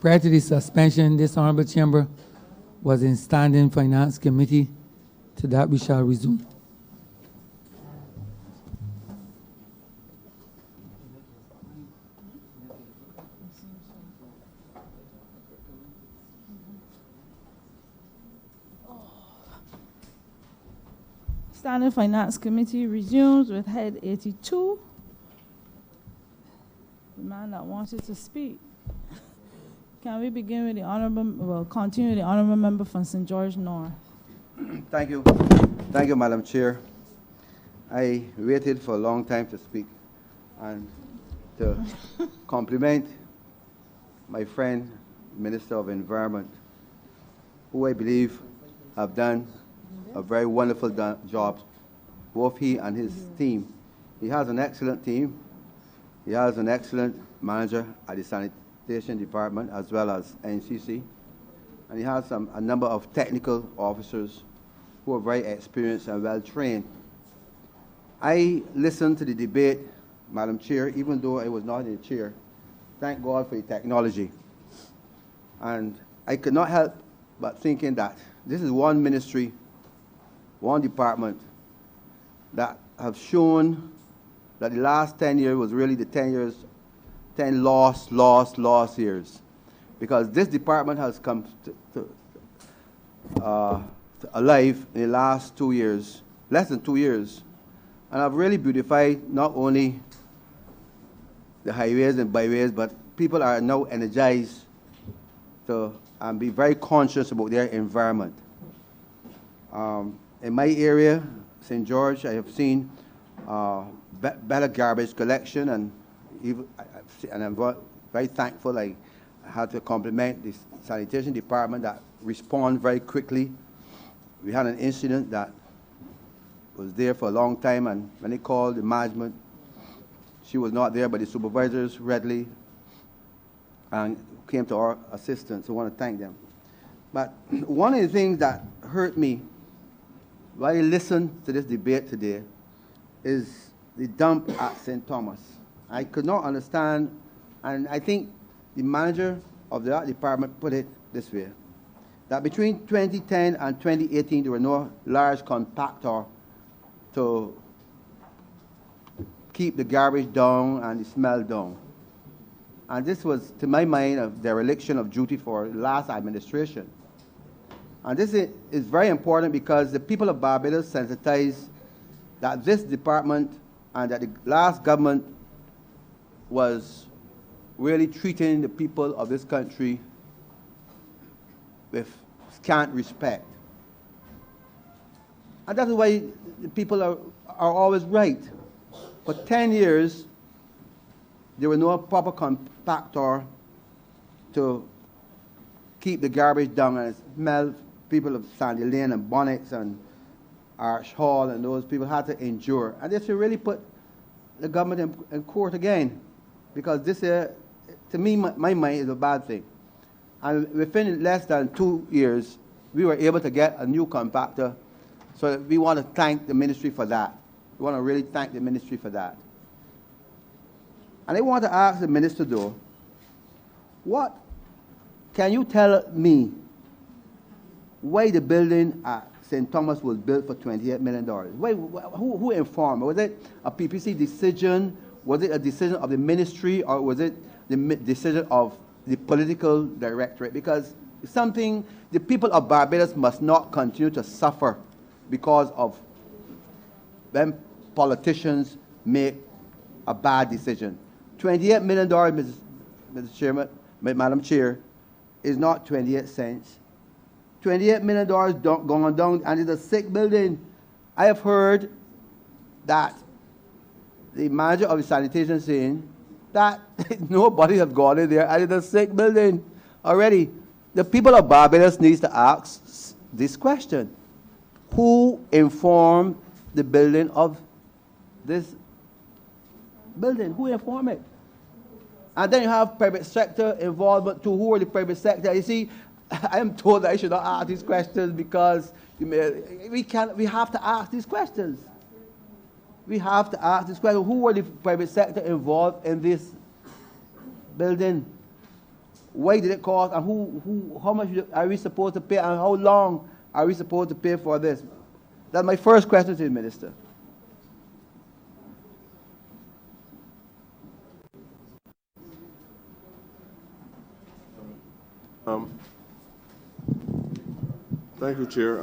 Prior to the suspension, this honorable chamber was in standing finance committee. To that we shall resume. Standing Finance Committee resumes with Head 82. The man that wanted to speak. Can we begin with the honorable, well, continue with the honorable member from St. George North? Thank you. Thank you, Madam Chair. I waited for a long time to speak and to compliment my friend, Minister of Environment, who I believe have done a very wonderful job, both he and his team. He has an excellent team. He has an excellent manager at the Sanitation Department as well as NCC. And he has a number of technical officers who are very experienced and well-trained. I listened to the debate, Madam Chair, even though I was not in the chair. Thank God for the technology. And I could not help but thinking that this is one ministry, one department that have shown that the last 10 years was really the 10 lost years. Because this department has come to alive in the last 2 years, less than 2 years, and have really beautified not only the highways and byways, but people are now energized to be very conscious about their environment. In my area, St. George, I have seen better garbage collection, and I'm very thankful. I had to compliment the sanitation department that responded very quickly. We had an incident that was there for a long time, and when they called the management, she was not there, but the supervisors readily came to our assistance. I want to thank them. But one of the things that hurt me while I listened to this debate today is the dump at St. Thomas. I could not understand, and I think the manager of the art department put it this way, that between 2010 and 2018, there were no large compactor to keep the garbage down and the smell down. And this was, to my mind, a dereliction of duty for the last administration. And this is very important because the people of Barbados sensitized that this department and that the last government was really treating the people of this country with scant respect. And that's why the people are always right. For 10 years, there was no proper compactor to keep the garbage down, and it smelled. People of Sandy Lane and Bonnets and Arch Hall and those people had to endure. And this should really put the government in court again, because this, to me, my mind, is a bad thing. And within less than 2 years, we were able to get a new compactor. So we want to thank the ministry for that. We want to really thank the ministry for that. And I want to ask the minister, though, what can you tell me why the building at St. Thomas was built for $28 million? Who informed? Was it a PPC decision? Was it a decision of the ministry, or was it the decision of the political directorate? Because something, the people of Barbados must not continue to suffer because of when politicians make a bad decision. $28 million, Mr. Chairman, Madam Chair, is not 28 cents. $28 million going down, and it's a sick building. I have heard that the manager of the sanitation saying that nobody has gone in there, and it's a sick building already. The people of Barbados needs to ask this question: who informed the building of this building? Who informed it? And then you have private sector involvement too. Who are the private sector? You see, I am told that I should not ask these questions because we have to ask these questions. We have to ask this question: who were the private sector involved in this building? Why did it cost, and how much are we supposed to pay, and how long are we supposed to pay for this? That's my first question to the minister. Thank you, Chair.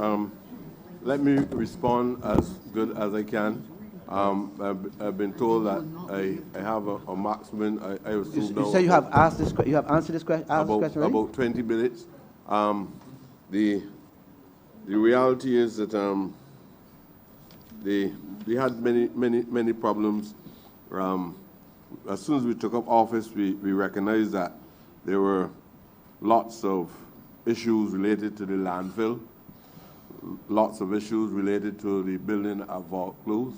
Let me respond as good as I can. I've been told that I have a maximum. I was told You say you have asked this, you have answered this question, question already? about 20 minutes. The reality is that they had many problems. As soon as we took up office, we recognized that there were lots of issues related to the landfill, lots of issues related to the building at Vaucluse.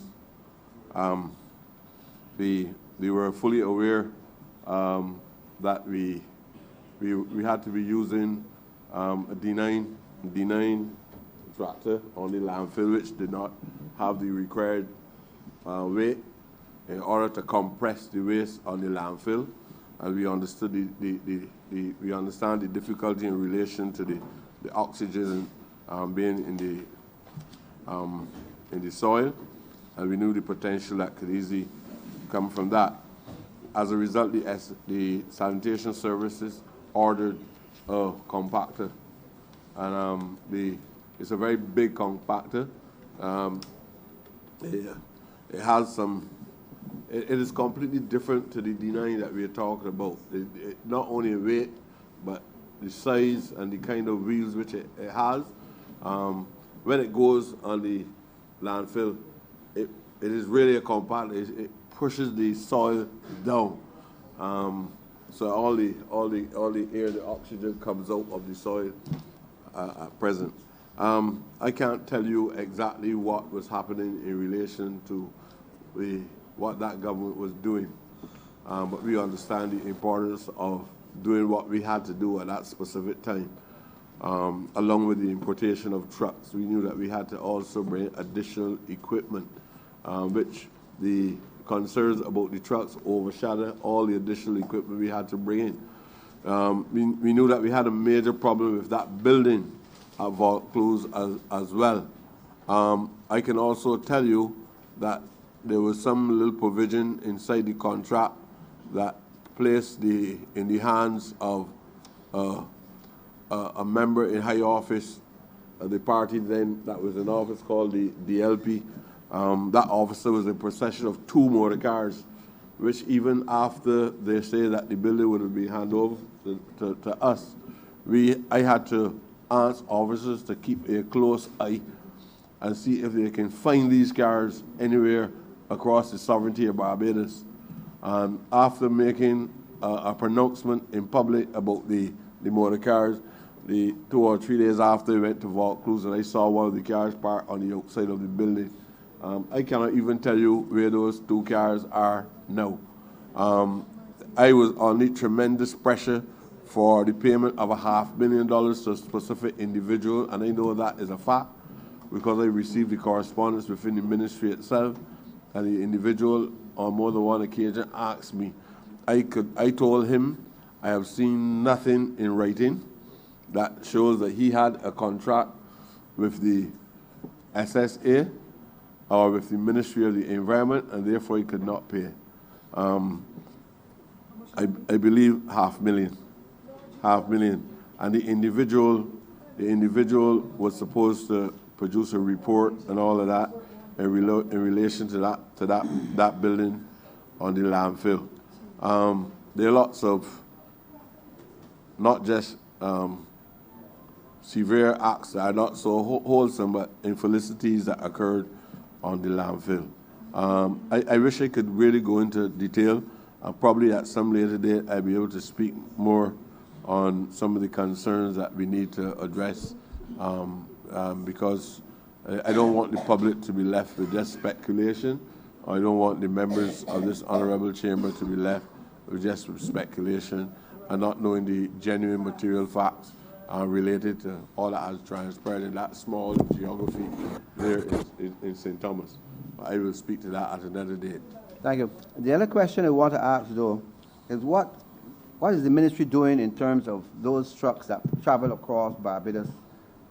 They were fully aware that we had to be using a D9 tractor on the landfill, which did not have the required weight in order to compress the waste on the landfill. And we understood we understand the difficulty in relation to the oxygen being in the soil, and we knew the potential that could easily come from that. As a result, the sanitation services ordered a compactor, and it's a very big compactor. It has some. It is completely different to the D9 that we are talking about. Not only weight, but the size and the kind of wheels which it has. When it goes on the landfill, it is really a compactor. It pushes the soil down. So all the air, the oxygen comes out of the soil at present. I can't tell you exactly what was happening in relation to what that government was doing, but we understand the importance of doing what we had to do at that specific time. Along with the importation of trucks, we knew that we had to also bring additional equipment, which the concerns about the trucks overshadowed all the additional equipment we had to bring in. We knew that we had a major problem with that building at Vaucluse as well. I can also tell you that there was some little provision inside the contract that placed in the hands of a member in high office of the party then that was in office called the DLP. That officer was in possession of 2 motor cars, which even after they say that the building would have been handed over to us, I had to ask officers to keep a close eye and see if they can find these cars anywhere across the sovereignty of Barbados. After making a pronouncement in public about the motor cars, 2 or 3 days after, I went to Vaucluse and I saw one of the cars parked on the outside of the building. I cannot even tell you where those 2 cars are now. I was under tremendous pressure for the payment of $500,000 to a specific individual, and I know that is a fact because I received the correspondence within the ministry itself, and the individual on more than one occasion asked me. I told him I have seen nothing in writing that shows that he had a contract with the SSA or with the Ministry of the Environment, and therefore he could not pay. I believe $500,000, and the individual was supposed to produce a report and all of that in relation to that building on the landfill. There are lots of not just severe acts that are not so wholesome, but infelicities that occurred on the landfill. I wish I could really go into detail. Probably at some later date I'll be able to speak more on some of the concerns that we need to address, because I don't want the public to be left with just speculation. I don't want the members of this honorable chamber to be left with just speculation and not knowing the genuine material facts related to all that has transpired in that small geography there in St. Thomas. I will speak to that at another date. Thank you. The other question I want to ask, though, is what what is the ministry doing in terms of those trucks that travel across Barbados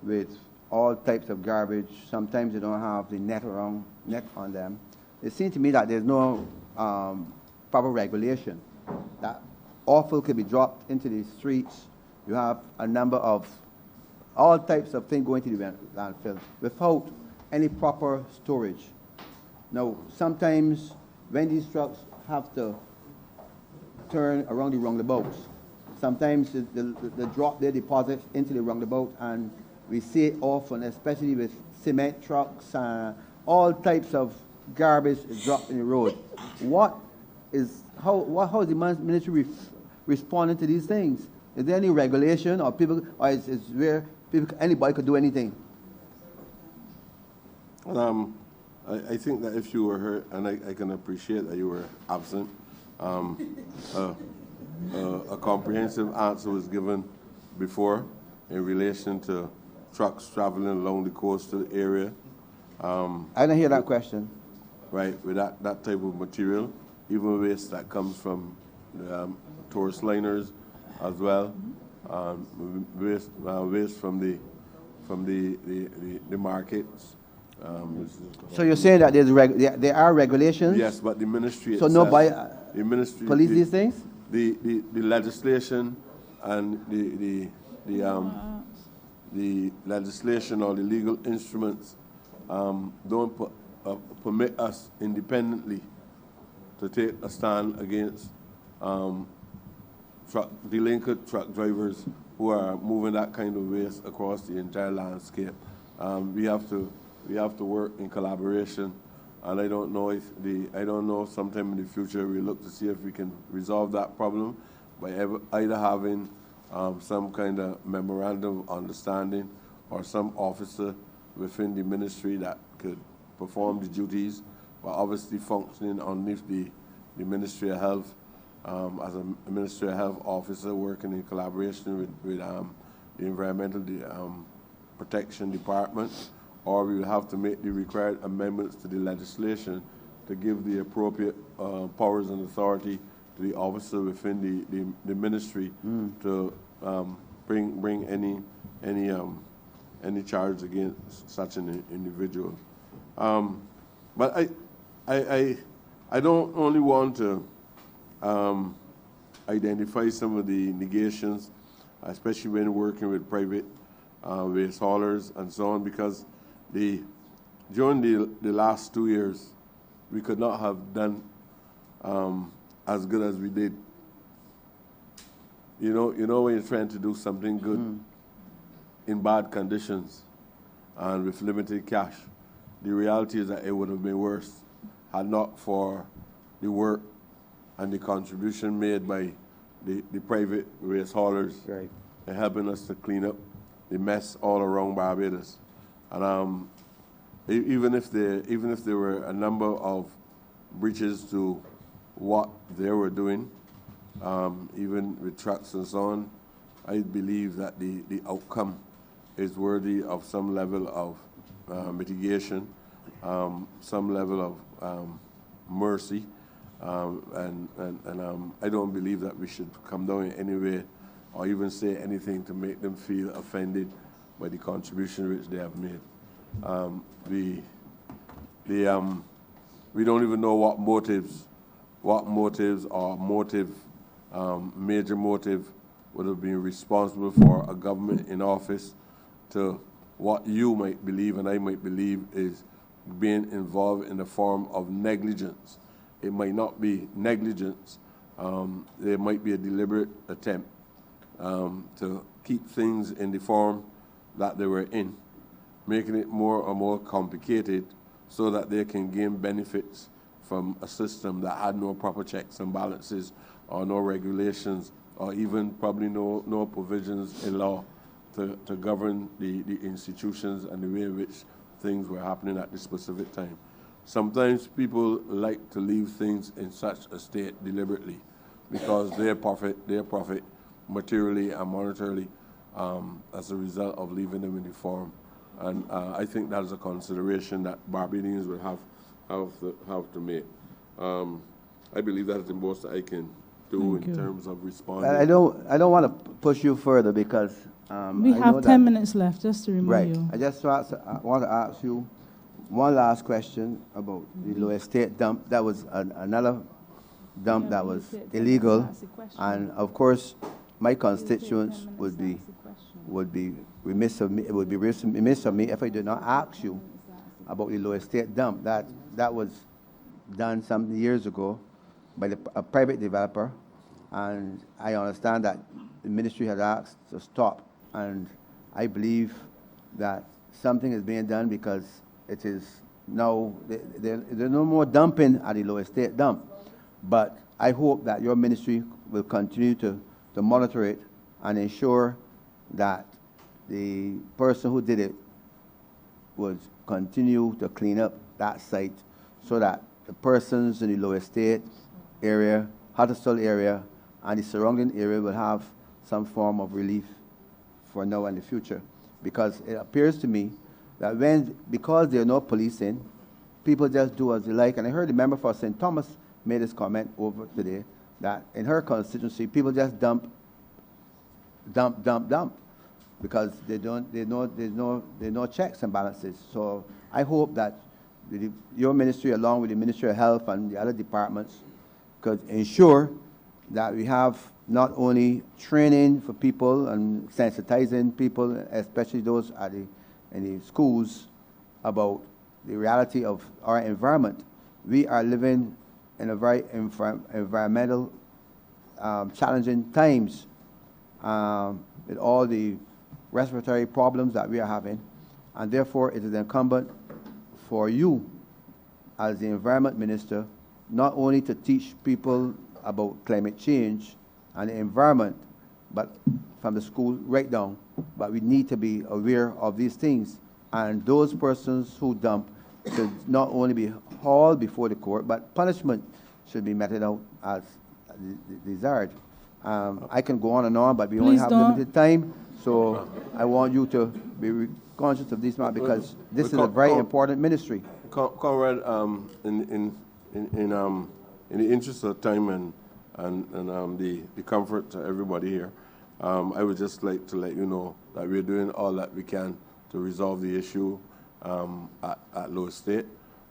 with all types of garbage? Sometimes they don't have the net on them. It seems to me that there's no proper regulation. That offal could be dropped into the streets. You have a number of all types of things going to the landfill without any proper storage. Now, sometimes when these trucks have to turn around the roundabouts, sometimes they drop their deposits into the roundabout, and we see it often, especially with cement trucks, all types of garbage is dropped in the road. How is the ministry responding to these things? Is there any regulation, or is where anybody could do anything? I think that if you were here, and I can appreciate that you were absent, a comprehensive answer was given before in relation to trucks traveling along the coastal area. I didn't hear that question. Right, with that type of material, even waste that comes from tourist liners as well, waste from the markets. So you're saying that there are regulations? Yes, but the ministry so itself, nobody the ministry police these things? The legislation and the legislation or the legal instruments don't permit us independently to take a stand against delinquent truck drivers who are moving that kind of waste across the entire landscape. We have to work in collaboration, and I don't know sometime in the future we look to see if we can resolve that problem by either having some kind of memorandum of understanding or some officer within the ministry that could perform the duties, but obviously functioning underneath the Ministry of Health as a Ministry of Health officer working in collaboration with the Environmental Protection Department, or we will have to make the required amendments to the legislation to give the appropriate powers and authority to the officer within the ministry to bring any charge against such an individual. But I don't only want to identify some of the negations, especially when working with private waste haulers and so on, because during the last 2 years, we could not have done as good as we did. You know when you're trying to do something good in bad conditions and with limited cash, the reality is that it would have been worse had not for the work and the contribution made by the private waste haulers in helping us to clean up the mess all around Barbados. And even if there were a number of breaches to what they were doing, even with trucks and so on, I believe that the outcome is worthy of some level of mitigation, some level of mercy, and I don't believe that we should come down in any way or even say anything to make them feel offended by the contribution which they have made. We don't even know what motives or major motive would have been responsible for a government in office to what you might believe and I might believe is being involved in a form of negligence. It might not be negligence. There might be a deliberate attempt to keep things in the form that they were in, making it more and more complicated so that they can gain benefits from a system that had no proper checks and balances or no regulations or even probably no provisions in law to govern the institutions and the way in which things were happening at this specific time. Sometimes people like to leave things in such a state deliberately because their profit materially and monetarily as a result of leaving them in the form. And I think that is a consideration that Barbadians will have to make. I believe that is the most I can do Thank in you. terms of I responding. don't want to push you further because We I know have that- 10 minutes left, just to Right. remind you. I just want to ask you one last question about the Lower Estate dump. That was another dump Yeah, that but you was said 10 illegal. minutes to ask the question. And of course, my You take constituents 10 minutes would to be, ask the question. would be remiss of me, it would be remiss of me if I did not ask you about the Lower Estate dump. That was done some years ago by a private developer. And I understand that the ministry had asked to stop. And I believe that something is being done because it is now, there's no more dumping at the Lower Estate dump. But I hope that your ministry will continue to monitor it and ensure that the person who did it would continue to clean up that site so that the persons in the Lower Estate area, Hattersall area, and the surrounding area will have some form of relief for now and the future. Because it appears to me that because there are no policing, people just do as they like. And I heard the member for St. Thomas made this comment over today that in her constituency, people just dump, because there's no checks and balances. So I hope that your ministry, along with the Ministry of Health and the other departments, could ensure that we have not only training for people and sensitizing people, especially those in the schools, about the reality of our environment. We are living in a very environmental challenging times with all the respiratory problems that we are having, and therefore it is incumbent for you as the environment minister not only to teach people about climate change and the environment, but from the school right down, but we need to be aware of these things. And those persons who dump should not only be hauled before the court, but punishment should be meted out as desired. I can go on and on, but we only Please have don't. limited time, so I want you to be conscious of this matter because this is a very important ministry. Conrad, in the interest of time and the comfort to everybody here, I would just like to let you know that we're doing all that we can to resolve the issue at Lower Estate.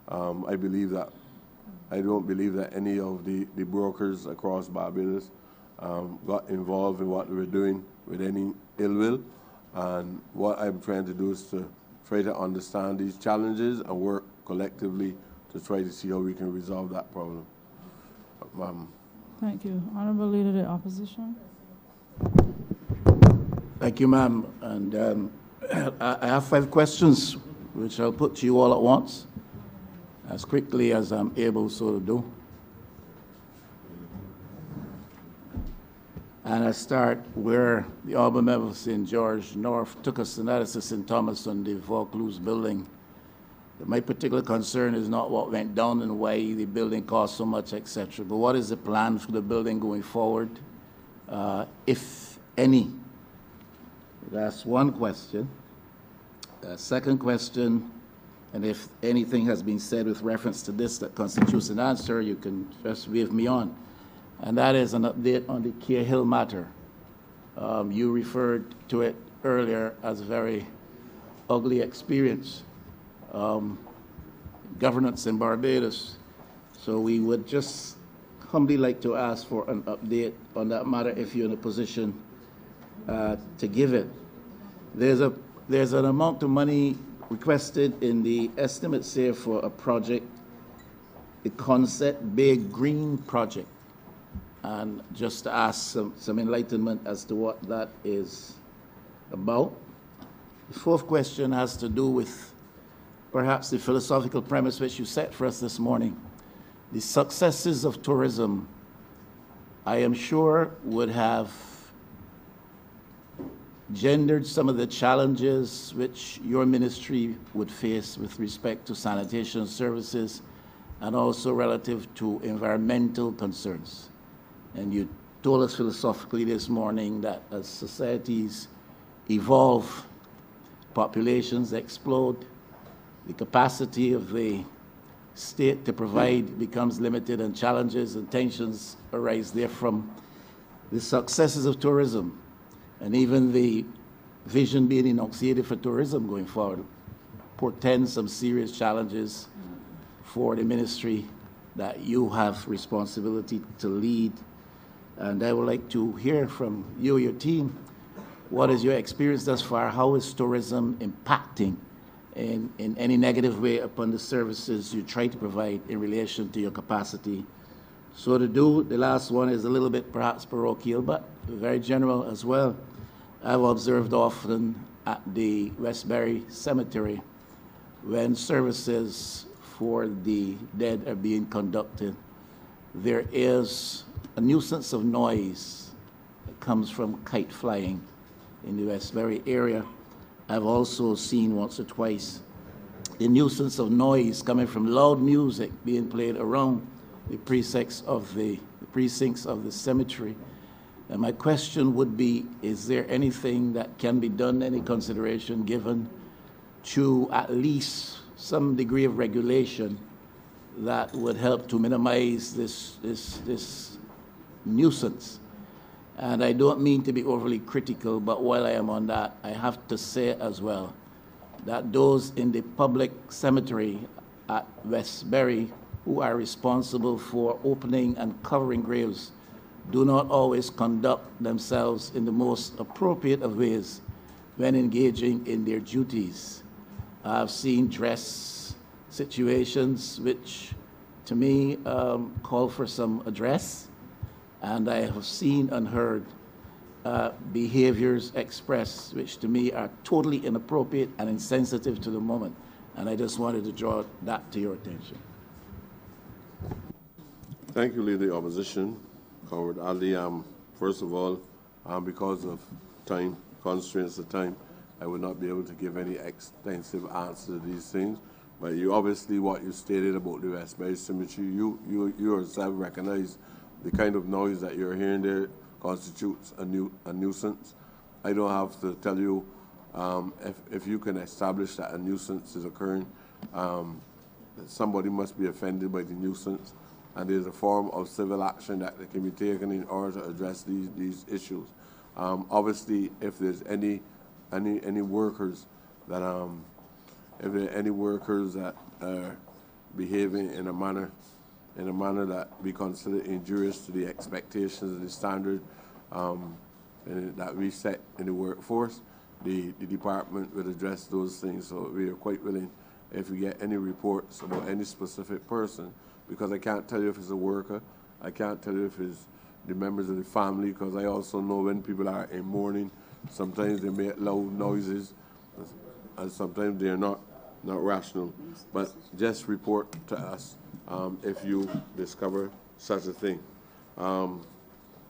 I don't believe that any of the brokers across Barbados got involved in what we were doing with any ill will. And what I'm trying to do is to try to understand these challenges and work collectively to try to see how we can resolve that problem. Thank you. Honorable Leader of the Opposition. Thank you, ma'am. And I have 5 questions, which I'll put to you all at once, as quickly as I'm able so to do. And I start where the Honourable Member for St. George North took us, and that is to St. Thomas on the Vaucluse building. My particular concern is not what went down and why the building cost so much, etc., but what is the plan for the building going forward, if any? That's one question. Second question, and if anything has been said with reference to this that constitutes an answer, you can just wave me on. And that is an update on the Keir Hill matter. You referred to it earlier as a very ugly experience. Governance in Barbados. So we would just humbly like to ask for an update on that matter if you're in a position to give it. There's an amount of money requested in the estimates here for a project, the Concept Bay Green project. And just to ask some enlightenment as to what that is about. The fourth question has to do with perhaps the philosophical premise which you set for us this morning. The successes of tourism, I am sure, would have gendered some of the challenges which your ministry would face with respect to sanitation services and also relative to environmental concerns. And you told us philosophically this morning that as societies evolve, populations explode, the capacity of the state to provide becomes limited and challenges and tensions arise therefrom. The successes of tourism and even the vision being enunciated for tourism going forward portend some serious challenges for the ministry that you have responsibility to lead. And I would like to hear from you, your team, what is your experience thus far? How is tourism impacting in any negative way upon the services you try to provide in relation to your capacity? So the last one is a little bit perhaps parochial, but very general as well. I've observed often at the Westbury Cemetery when services for the dead are being conducted, there is a nuisance of noise that comes from kite flying in the Westbury area. I've also seen once or twice the nuisance of noise coming from loud music being played around the precincts of the cemetery. And my question would be, is there anything that can be done, any consideration given to at least some degree of regulation that would help to minimize this nuisance? And I don't mean to be overly critical, but while I am on that, I have to say as well that those in the public cemetery at Westbury who are responsible for opening and covering graves do not always conduct themselves in the most appropriate of ways when engaging in their duties. I've seen dress situations which, to me, call for some address, and I have seen and heard behaviors expressed which, to me, are totally inappropriate and insensitive to the moment. And I just wanted to draw that to your attention. Thank you, Leader of the Opposition, Comrade Ali. First of all, because of time, constraints of time, I would not be able to give any extensive answer to these things. But you obviously, what you stated about the Westbury Cemetery, you yourself recognize the kind of noise that you're hearing there constitutes a nuisance. I don't have to tell you if you can establish that a nuisance is occurring, somebody must be offended by the nuisance, and there's a form of civil action that can be taken in order to address these issues. Obviously, if there's any workers that if there are any workers that are behaving in a manner that we consider injurious to the expectations and the standard that we set in the workforce, the department would address those things. So we are quite willing, if we get any reports about any specific person, because I can't tell you if it's a worker, I can't tell you if it's the members of the family, because I also know when people are in mourning, sometimes they make loud noises, and sometimes they are not rational. But just report to us if you discover such a thing. All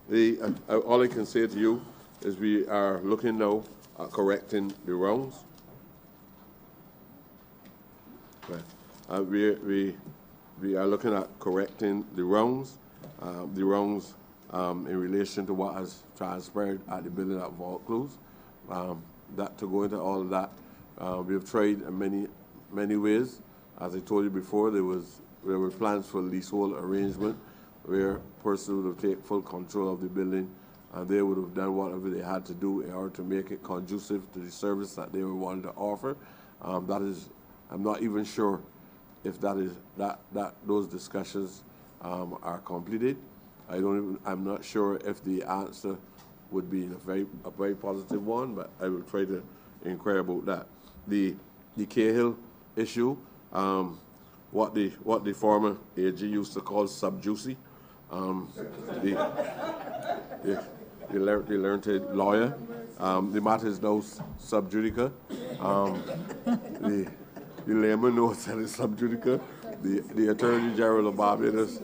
I can say to you is we are looking now at correcting the wrongs. We are looking at correcting the wrongs in relation to what has transpired at the building at Vaucluse. That to go into all of that, we have tried in many ways. As I told you before, there were plans for leasehold arrangement where person would have taken full control of the building, and they would have done whatever they had to do in order to make it conducive to the service that they were wanting to offer. I'm not even sure if those discussions are completed. I'm not sure if the answer would be a very positive one, but I will try to inquire about that. The Cahill issue, what the former AG used to call sub-juicy. The learned lawyer. The matter is now sub judice. The layman knows that it's sub judice. The Attorney General of Barbados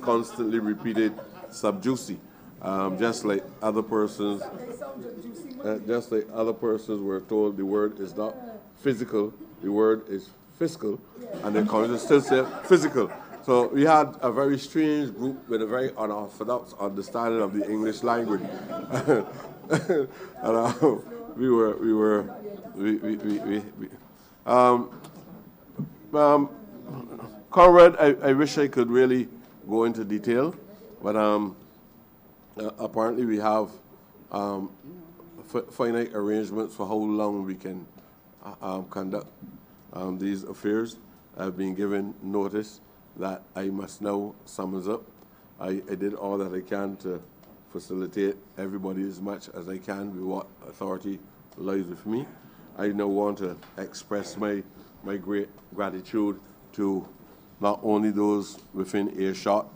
constantly repeated sub juice, just like other persons. Just like other persons were told the word is not physical, the word is fiscal, and the Congress still said physical. So we had a very strange group with a very unorthodox understanding of the English language. And Conrad, I wish I could really go into detail, but apparently we have finite arrangements for how long we can conduct these affairs. I've been given notice that I must now summons up. I did all that I can to facilitate everybody as much as I can with what authority lies with me. I now want to express my great gratitude to not only those within earshot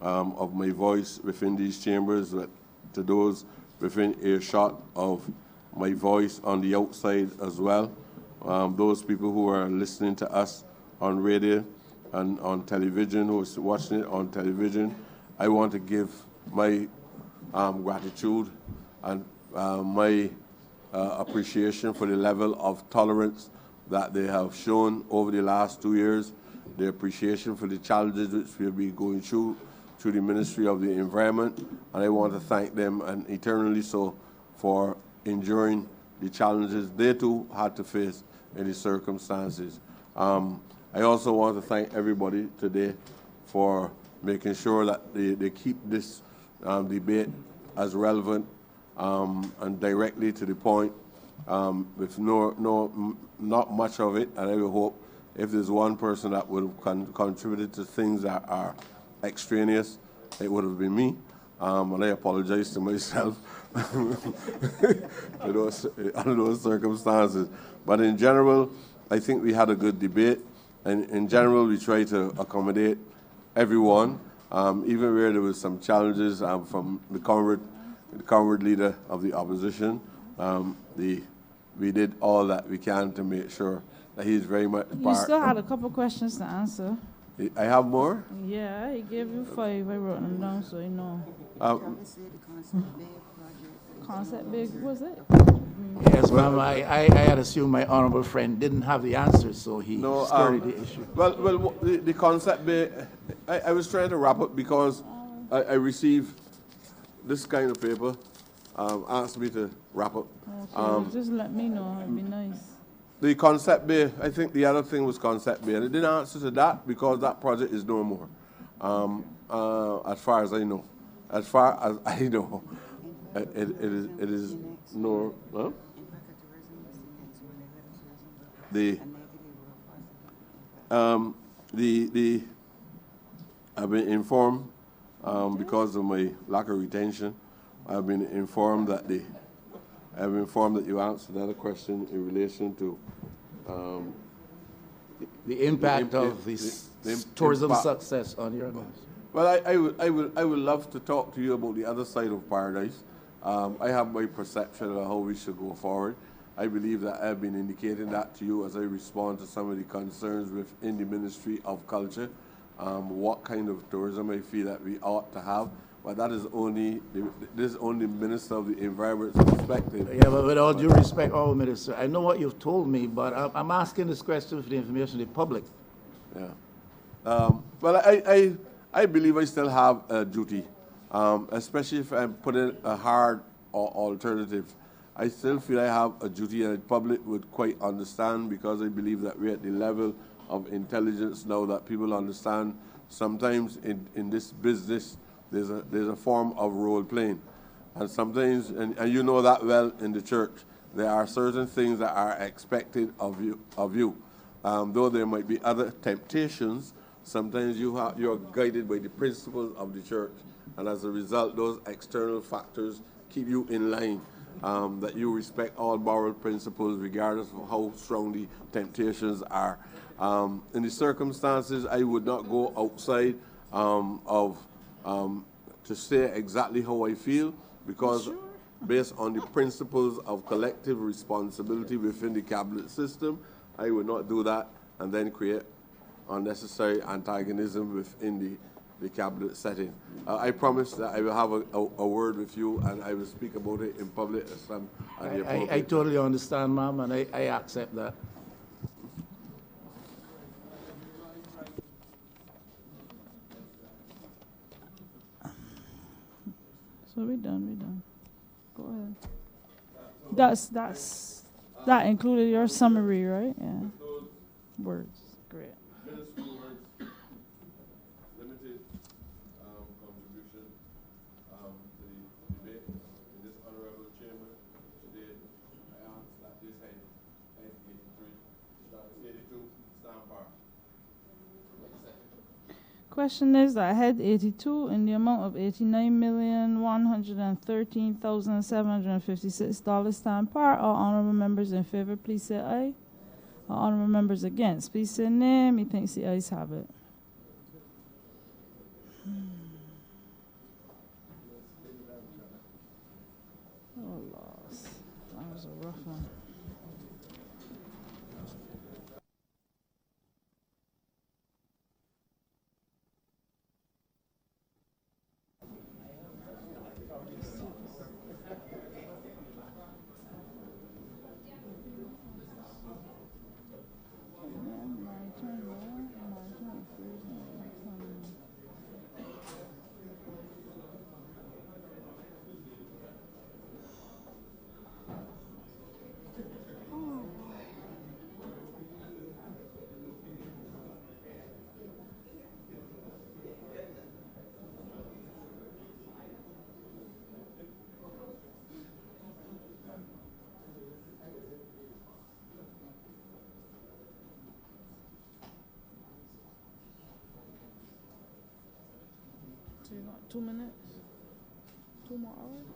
of my voice within these chambers, but to those within earshot of my voice on the outside as well. Those people who are listening to us on radio and on television, who are watching it on television, I want to give my gratitude and my appreciation for the level of tolerance that they have shown over the last 2 years, the appreciation for the challenges which we'll be going through the Ministry of the Environment, and I want to thank them, and eternally so, for enduring the challenges they too had to face in the circumstances. I also want to thank everybody today for making sure that they keep this debate as relevant and directly to the point, with not much of it, and I will hope if there's one person that would have contributed to things that are extraneous, it would have been me, and I apologize to myself under those circumstances. But in general, I think we had a good debate, and in general, we tried to accommodate everyone, even where there was some challenges from the Conrad leader of the opposition. We did all that we can to make sure that he's very much You part. still had a couple questions to answer. I have more. Yeah, he gave you 5. I wrote them down so you know. Concept big, was it? Yes, ma'am, I had assumed my honorable friend didn't have the answer, so he skirted the issue. Well, the concept, I was trying to wrap up because I received this kind of paper, asked me to wrap up. Okay, just let me know. It'd be nice. The concept bay, I think the other thing was concept bay, and it didn't answer to that because that project is no more, as far as I know. As far as I know, it is no. Huh? I've been informed because of my lack of retention. I've been informed that you answered another question in relation to The impact of this tourism impact. success on your lives. Well, I would love to talk to you about the other side of paradise. I have my perception of how we should go forward. I believe that I've been indicating that to you as I respond to some of the concerns within the Ministry of Culture, what kind of tourism I feel that we ought to have. But that is only Minister of the Environment's perspective. Yeah, but with all due respect, Honourable Minister, I know what you've told me, but I'm asking this question for the information of the public. Yeah. Well, I believe I still have a duty, especially if I'm putting a hard alternative. I still feel I have a duty, and the public would quite understand, because I believe that we're at the level of intelligence now that people understand. Sometimes in this business, there's a form of role playing, and sometimes, and you know that well in the church, there are certain things that are expected of you. Though there might be other temptations, sometimes you're guided by the principles of the church, and as a result, those external factors keep you in line. That you respect all moral principles regardless of how strong the temptations are. In the circumstances, I would not go outside to say exactly how I feel, because based on the principles of collective responsibility within the cabinet system, I would not do that and then create unnecessary antagonism within the cabinet setting. I promise that I will have a word with you, and I will speak about it in public as some at the appropriate I totally understand, ma'am, and I accept that. So we're done. Go ahead. That included your summary, right? Yeah. Words. Great. Question is that head 82 in the amount of $89,113,756 stand par. All honorable members in favor, please say aye. All honorable members against, please say nay. Methinks the ayes have it. Oh, loss. That was a rough one. So you got 2 minutes? 2 more hours?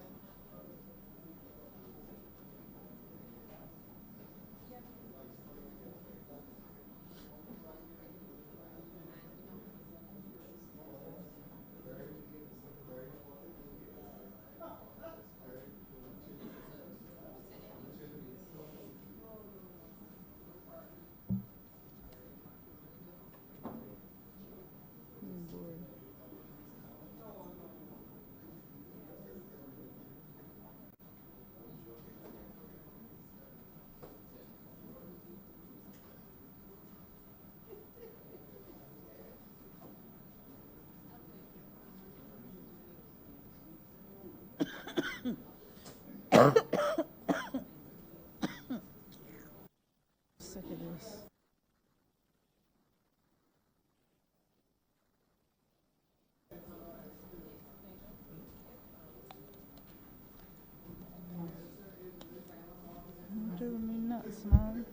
I'm bored. Sick of this. You're driving me nuts, man.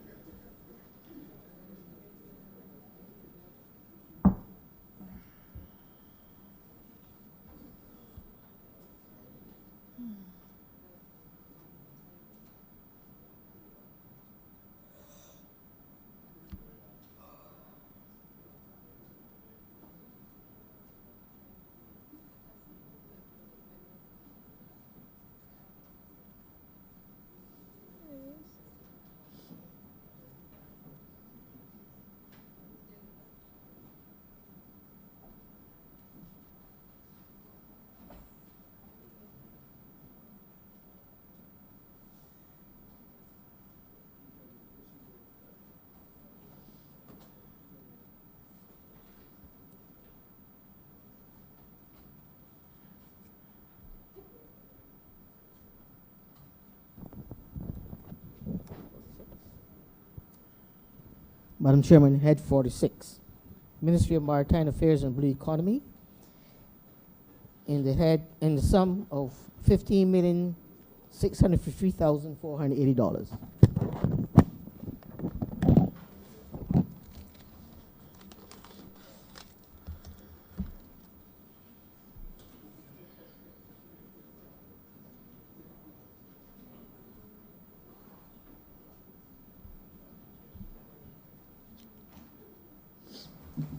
Madam Chairman, Head 46, Ministry of Maritime Affairs and Blue Economy, in the sum of $15,653,480.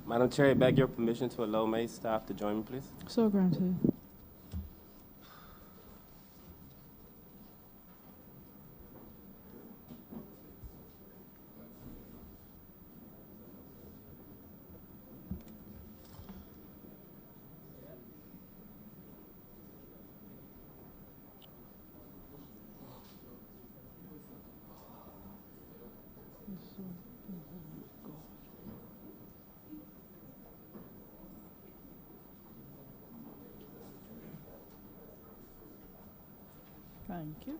Madam Chair, I beg your permission to allow my staff to join me, please. So granted. Thank you.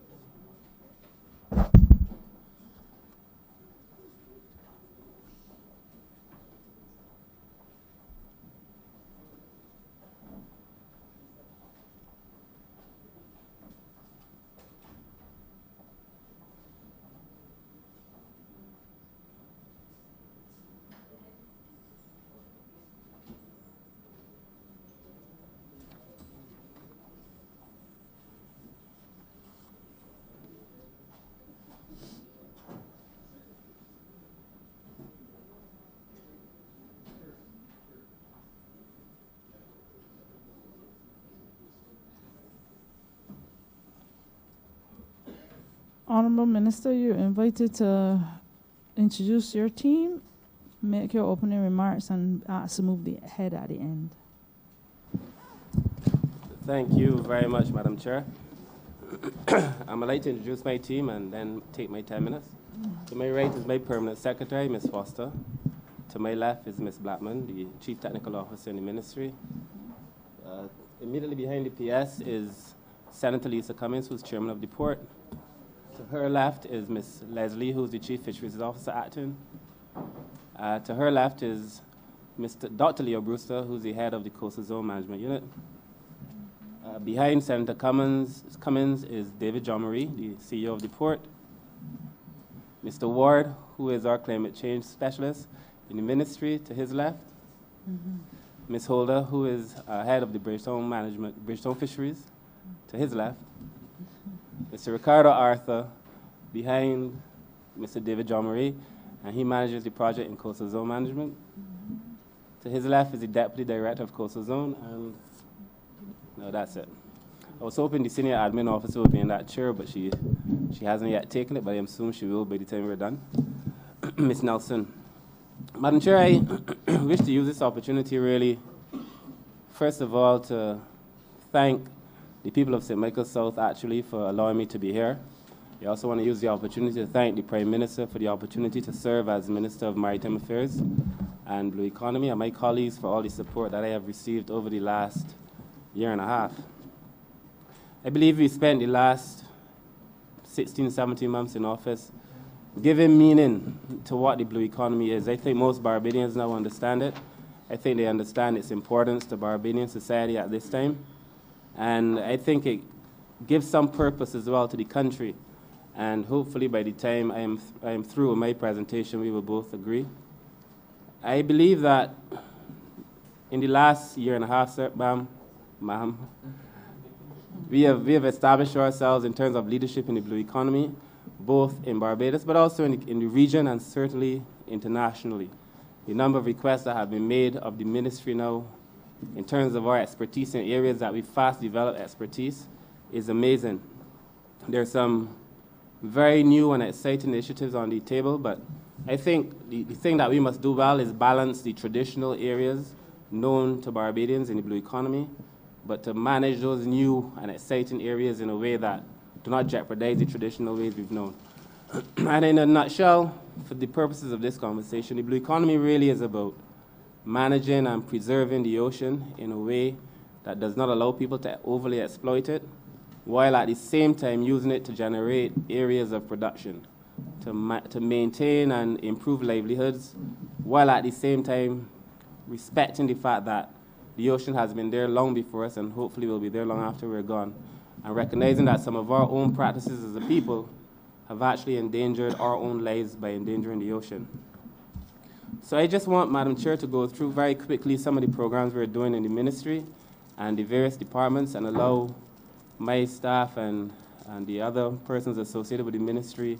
Honorable Minister, you're invited to introduce your team, make your opening remarks, and ask to move the head at the end. Thank you very much, Madam Chair. I'm like to introduce my team and then take my 10 minutes. To my right is my permanent secretary, Ms. Foster. To my left is Ms. Blackman, the Chief Technical Officer in the Ministry. Immediately behind the PS is Senator Lisa Cummings, who's Chairman of the Port. To her left is Ms. Leslie, who's the Chief Fisheries Officer, Acton. To her left is Dr. Leo Brewster, who's the head of the Coastal Zone Management Unit. Behind Senator Cummings is David John Marie, the CEO of the Port. Mr. Ward, who is our climate change specialist in the Ministry, to his left. Ms. Holder, who is head of the Bridgetown Fisheries, to his left. Mr. Ricardo Arthur, behind Mr. David John Marie, and he manages the project in Coastal Zone Management. To his left is the Deputy Director of Coastal Zone, and no, that's it. I was hoping the Senior Admin Officer would be in that chair, but she hasn't yet taken it, but I assume she will by the time we're done. Ms. Nelson. Madam Chair, I wish to use this opportunity really, first of all, to thank the people of St. Michael South actually for allowing me to be here. I also want to use the opportunity to thank the Prime Minister for the opportunity to serve as Minister of Maritime Affairs and Blue Economy, and my colleagues for all the support that I have received over the last year and a half. I believe we spent the last 16, 17 months in office giving meaning to what the blue economy is. I think most Barbadians now understand it. I think they understand its importance to Barbadian society at this time. And I think it gives some purpose as well to the country. And hopefully by the time I am through with my presentation, we will both agree. I believe that in the last year and a half, sir, ma'am, we have established ourselves in terms of leadership in the blue economy, both in Barbados, but also in the region and certainly internationally. The number of requests that have been made of the ministry now in terms of our expertise in areas that we fast develop expertise is amazing. There's some very new and exciting initiatives on the table, but I think the thing that we must do well is balance the traditional areas known to Barbadians in the blue economy, but to manage those new and exciting areas in a way that do not jeopardize the traditional ways we've known. And in a nutshell, for the purposes of this conversation, the blue economy really is about managing and preserving the ocean in a way that does not allow people to overly exploit it, while at the same time using it to generate areas of production, to maintain and improve livelihoods, while at the same time respecting the fact that the ocean has been there long before us and hopefully will be there long after we're gone, and recognizing that some of our own practices as a people have actually endangered our own lives by endangering the ocean. So I just want Madam Chair to go through very quickly some of the programs we're doing in the ministry and the various departments, and allow my staff and the other persons associated with the ministry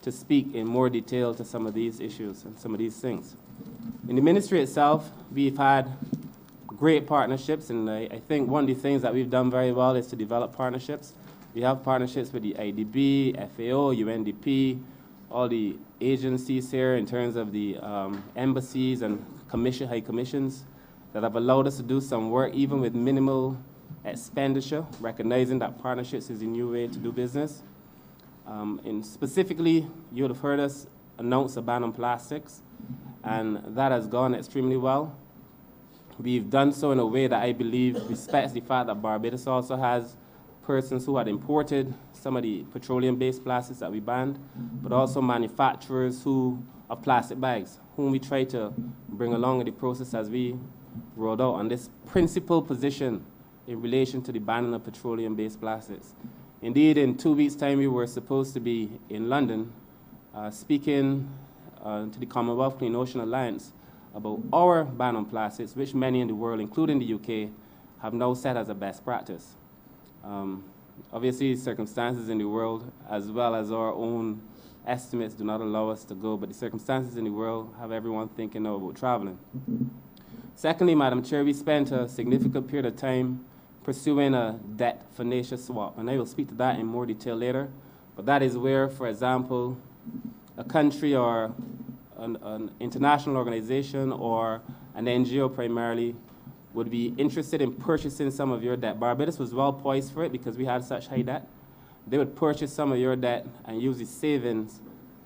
to speak in more detail to some of these issues and some of these things. In the ministry itself, we've had great partnerships, and I think one of the things that we've done very well is to develop partnerships. We have partnerships with the IDB, FAO, UNDP, all the agencies here in terms of the embassies and high commissions that have allowed us to do some work even with minimal expenditure, recognizing that partnerships is a new way to do business. And specifically, you would have heard us announce a ban on plastics, and that has gone extremely well. We've done so in a way that I believe respects the fact that Barbados also has persons who had imported some of the petroleum-based plastics that we banned, but also manufacturers of plastic bags, whom we try to bring along in the process as we rolled out on this principal position in relation to the banning of petroleum-based plastics. Indeed, in 2 weeks' time, we were supposed to be in London speaking to the Commonwealth Clean Ocean Alliance about our ban on plastics, which many in the world, including the UK, have now set as a best practice. Obviously, circumstances in the world, as well as our own estimates, do not allow us to go, but the circumstances in the world have everyone thinking now about traveling. Secondly, Madam Chair, we spent a significant period of time pursuing a debt for nature swap, and I will speak to that in more detail later. But that is where, for example, a country or an international organization or an NGO primarily would be interested in purchasing some of your debt. Barbados was well poised for it because we had such high debt. They would purchase some of your debt and use the savings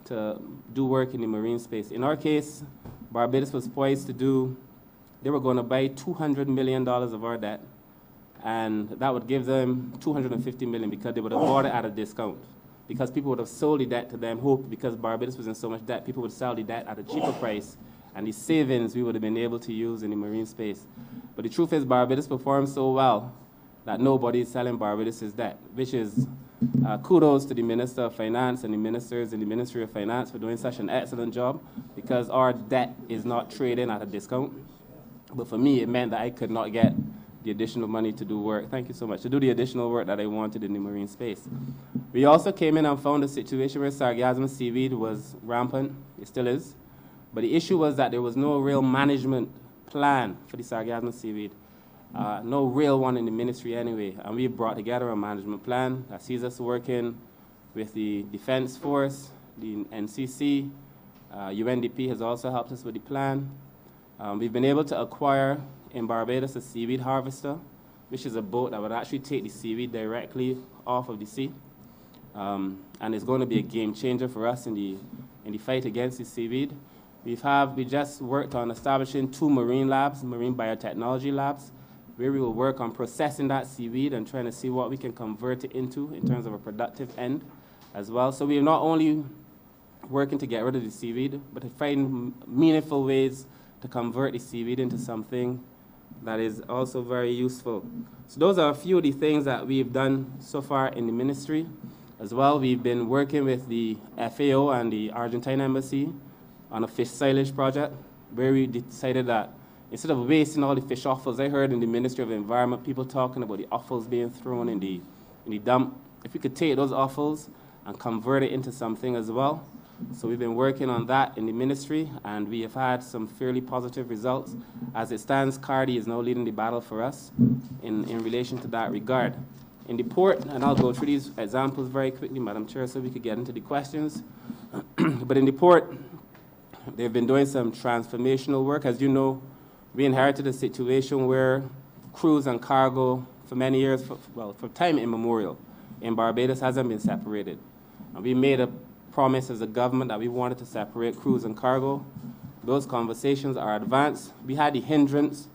to do work in the marine space. In our case, Barbados was poised to do, they were going to buy $200 million of our debt, and that would give them $250 million because they would have bought it at a discount. Because people would have sold the debt to them, hope because Barbados was in so much debt, people would sell the debt at a cheaper price, and the savings we would have been able to use in the marine space. But the truth is Barbados performed so well that nobody is selling Barbados' debt, which is kudos to the Minister of Finance and the ministers in the Ministry of Finance for doing such an excellent job, because our debt is not trading at a discount. But for me, it meant that I could not get the additional money to do work. Thank you so much. To do the additional work that I wanted in the marine space. We also came in and found a situation where sargassum seaweed was rampant. It still is. But the issue was that there was no real management plan for the sargassum seaweed. No real one in the ministry anyway. And we brought together a management plan that sees us working with the Defense Force, the NCC. UNDP has also helped us with the plan. We've been able to acquire in Barbados a seaweed harvester, which is a boat that would actually take the seaweed directly off of the sea. And it's going to be a game changer for us in the fight against the seaweed. We just worked on establishing 2 marine labs, marine biotechnology labs, where we will work on processing that seaweed and trying to see what we can convert it into in terms of a productive end as well. So we are not only working to get rid of the seaweed, but to find meaningful ways to convert the seaweed into something that is also very useful. So those are a few of the things that we've done so far in the ministry. As well, we've been working with the FAO and the Argentine Embassy on a fish silage project, where we decided that instead of wasting all the fish offals, I heard in the Ministry of Environment people talking about the offals being thrown in the dump. If we could take those offals and convert it into something as well. So we've been working on that in the ministry, and we have had some fairly positive results. As it stands, Cardi is now leading the battle for us in relation to that regard. In the port, and I'll go through these examples very quickly, Madam Chair, so we could get into the questions. But in the port, they've been doing some transformational work. As you know, we inherited a situation where cruise and cargo for many years, for time immemorial, in Barbados hasn't been separated. And we made a promise as a government that we wanted to separate cruise and cargo. Those conversations are advanced. We had the hindrance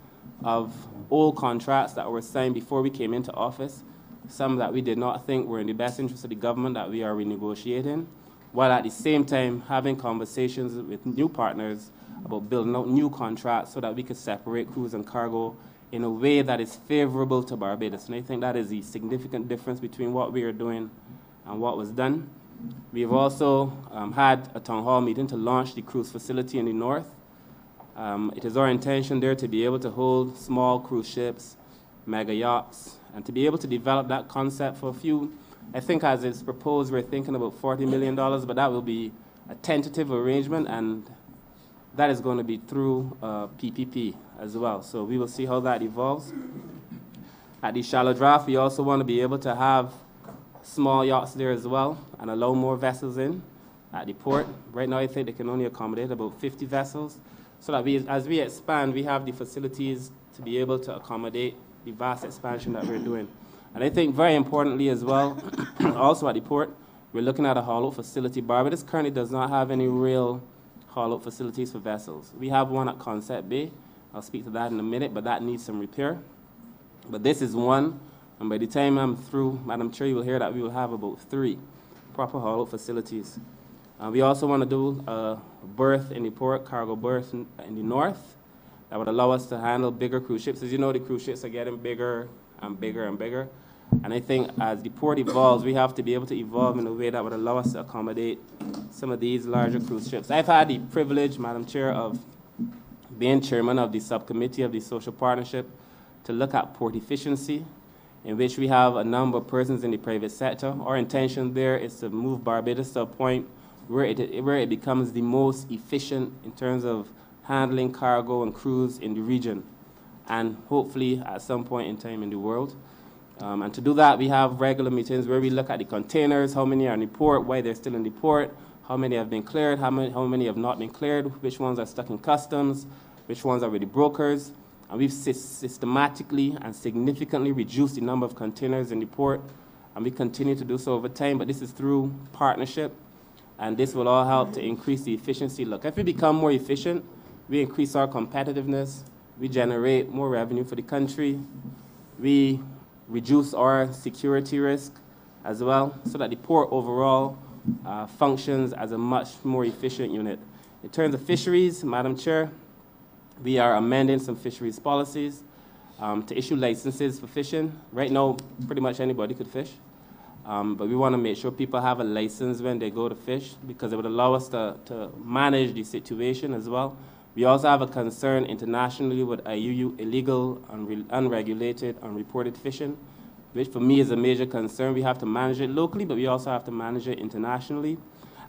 of old contracts that were signed before we came into office, some that we did not think were in the best interest of the government that we are renegotiating, while at the same time having conversations with new partners about building out new contracts so that we could separate cruise and cargo in a way that is favorable to Barbados. And I think that is the significant difference between what we are doing and what was done. We've also had a town hall meeting to launch the cruise facility in the north. It is our intention there to be able to hold small cruise ships, mega yachts, and to be able to develop that concept for a few. I think as it's proposed, we're thinking about $40 million, but that will be a tentative arrangement, and that is going to be through PPP as well. So we will see how that evolves. At the shallow draft, we also want to be able to have small yachts there as well and allow more vessels in at the port. Right now, I think they can only accommodate about 50 vessels. So that as we expand, we have the facilities to be able to accommodate the vast expansion that we're doing. And I think very importantly as well, also at the port, we're looking at a haul-out facility. Barbados currently does not have any real haul-out facilities for vessels. We have one at Concept Bay. I'll speak to that in a minute, but that needs some repair. But this is one, and by the time I'm through, Madam Chair, you will hear that we will have about 3 proper haul-out facilities. We also want to do a berth in the port, cargo berth in the north, that would allow us to handle bigger cruise ships. As you know, the cruise ships are getting bigger and bigger and bigger. And I think as the port evolves, we have to be able to evolve in a way that would allow us to accommodate some of these larger cruise ships. I've had the privilege, Madam Chair, of being chairman of the subcommittee of the social partnership to look at port efficiency, in which we have a number of persons in the private sector. Our intention there is to move Barbados to a point where it becomes the most efficient in terms of handling cargo and cruise in the region, and hopefully at some point in time in the world. And to do that, we have regular meetings where we look at the containers, how many are in the port, why they're still in the port, how many have been cleared, how many have not been cleared, which ones are stuck in customs, which ones are with the brokers. And we've systematically and significantly reduced the number of containers in the port, and we continue to do so over time, but this is through partnership, and this will all help to increase the efficiency. Look, if we become more efficient, we increase our competitiveness, we generate more revenue for the country, we reduce our security risk as well, so that the port overall functions as a much more efficient unit. In terms of fisheries, Madam Chair, we are amending some fisheries policies to issue licenses for fishing. Right now, pretty much anybody could fish, but we want to make sure people have a license when they go to fish, because it would allow us to manage the situation as well. We also have a concern internationally with IUU, illegal, unregulated, unreported fishing, which for me is a major concern. We have to manage it locally, but we also have to manage it internationally.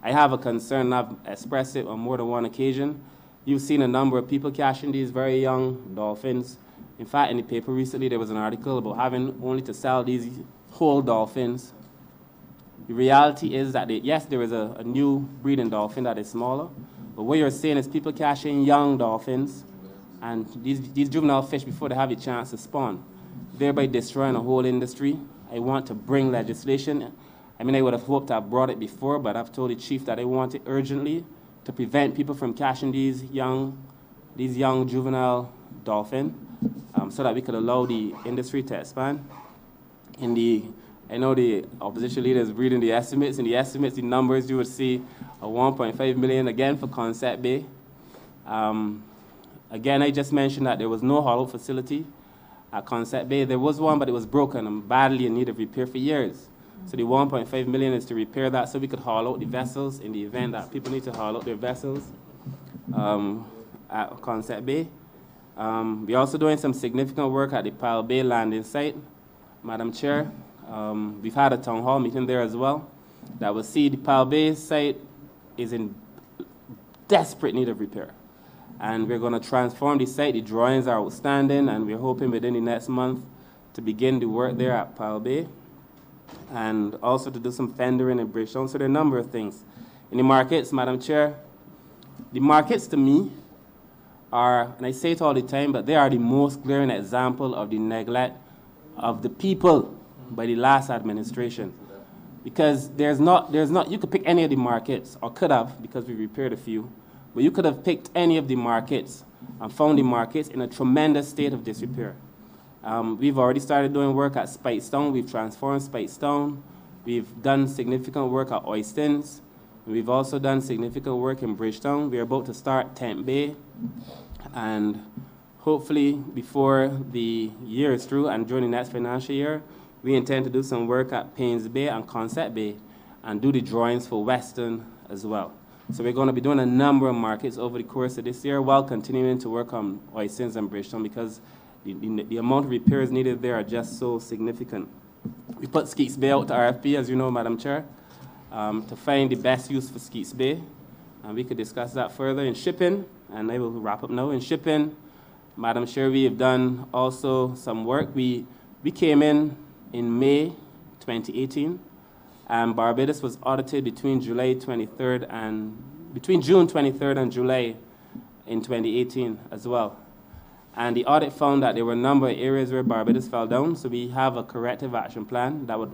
I have a concern, and I've expressed it on more than one occasion. You've seen a number of people catching these very young dolphins. In fact, in the paper recently, there was an article about having only to sell these whole dolphins. The reality is that, yes, there is a new breeding dolphin that is smaller, but what you're seeing is people catching young dolphins and these juvenile fish before they have a chance to spawn, thereby destroying a whole industry. I want to bring legislation. I mean, I would have hoped I brought it before, but I've told the chief that I want it urgently to prevent people from catching these young juvenile dolphin, so that we could allow the industry to expand. I know the opposition leader is reading the estimates. In the estimates, the numbers, you would see a 1.5 million again for Concept Bay. Again, I just mentioned that there was no haul facility at Concept Bay. There was one, but it was broken and badly in need of repair for years. So the 1.5 million is to repair that so we could haul out the vessels in the event that people need to haul out their vessels at Concept Bay. We're also doing some significant work at the Pile Bay landing site. Madam Chair, we've had a town hall meeting there as well that will see the Pile Bay site is in desperate need of repair. And we're going to transform the site. The drawings are outstanding, and we're hoping within the next month to begin the work there at Pile Bay, and also to do some fendering and Bridgetown. So there are a number of things. In the markets, Madam Chair, the markets to me are, and I say it all the time, but they are the most glaring example of the neglect of the people by the last administration. Because there's not, you could pick any of the markets, or could have, because we repaired a few, but you could have picked any of the markets and found the markets in a tremendous state of disrepair. We've already started doing work at Speightstown. We've transformed Speightstown. We've done significant work at Oistins. We've also done significant work in Bridgetown. We're about to start Tent Bay. And hopefully before the year is through and during the next financial year, we intend to do some work at Paynes Bay and Concept Bay and do the drawings for Western as well. So we're going to be doing a number of markets over the course of this year while continuing to work on Oistins and Bridgetown, because the amount of repairs needed there are just so significant. We put Skeets Bay out to RFP, as you know, Madam Chair, to find the best use for Skeets Bay. And we could discuss that further. In shipping, and I will wrap up now. In shipping, Madam Chair, we have done also some work. We came in May 2018, and Barbados was audited between June 23rd and July in 2018 as well. And the audit found that there were a number of areas where Barbados fell down, so we have a corrective action plan that would,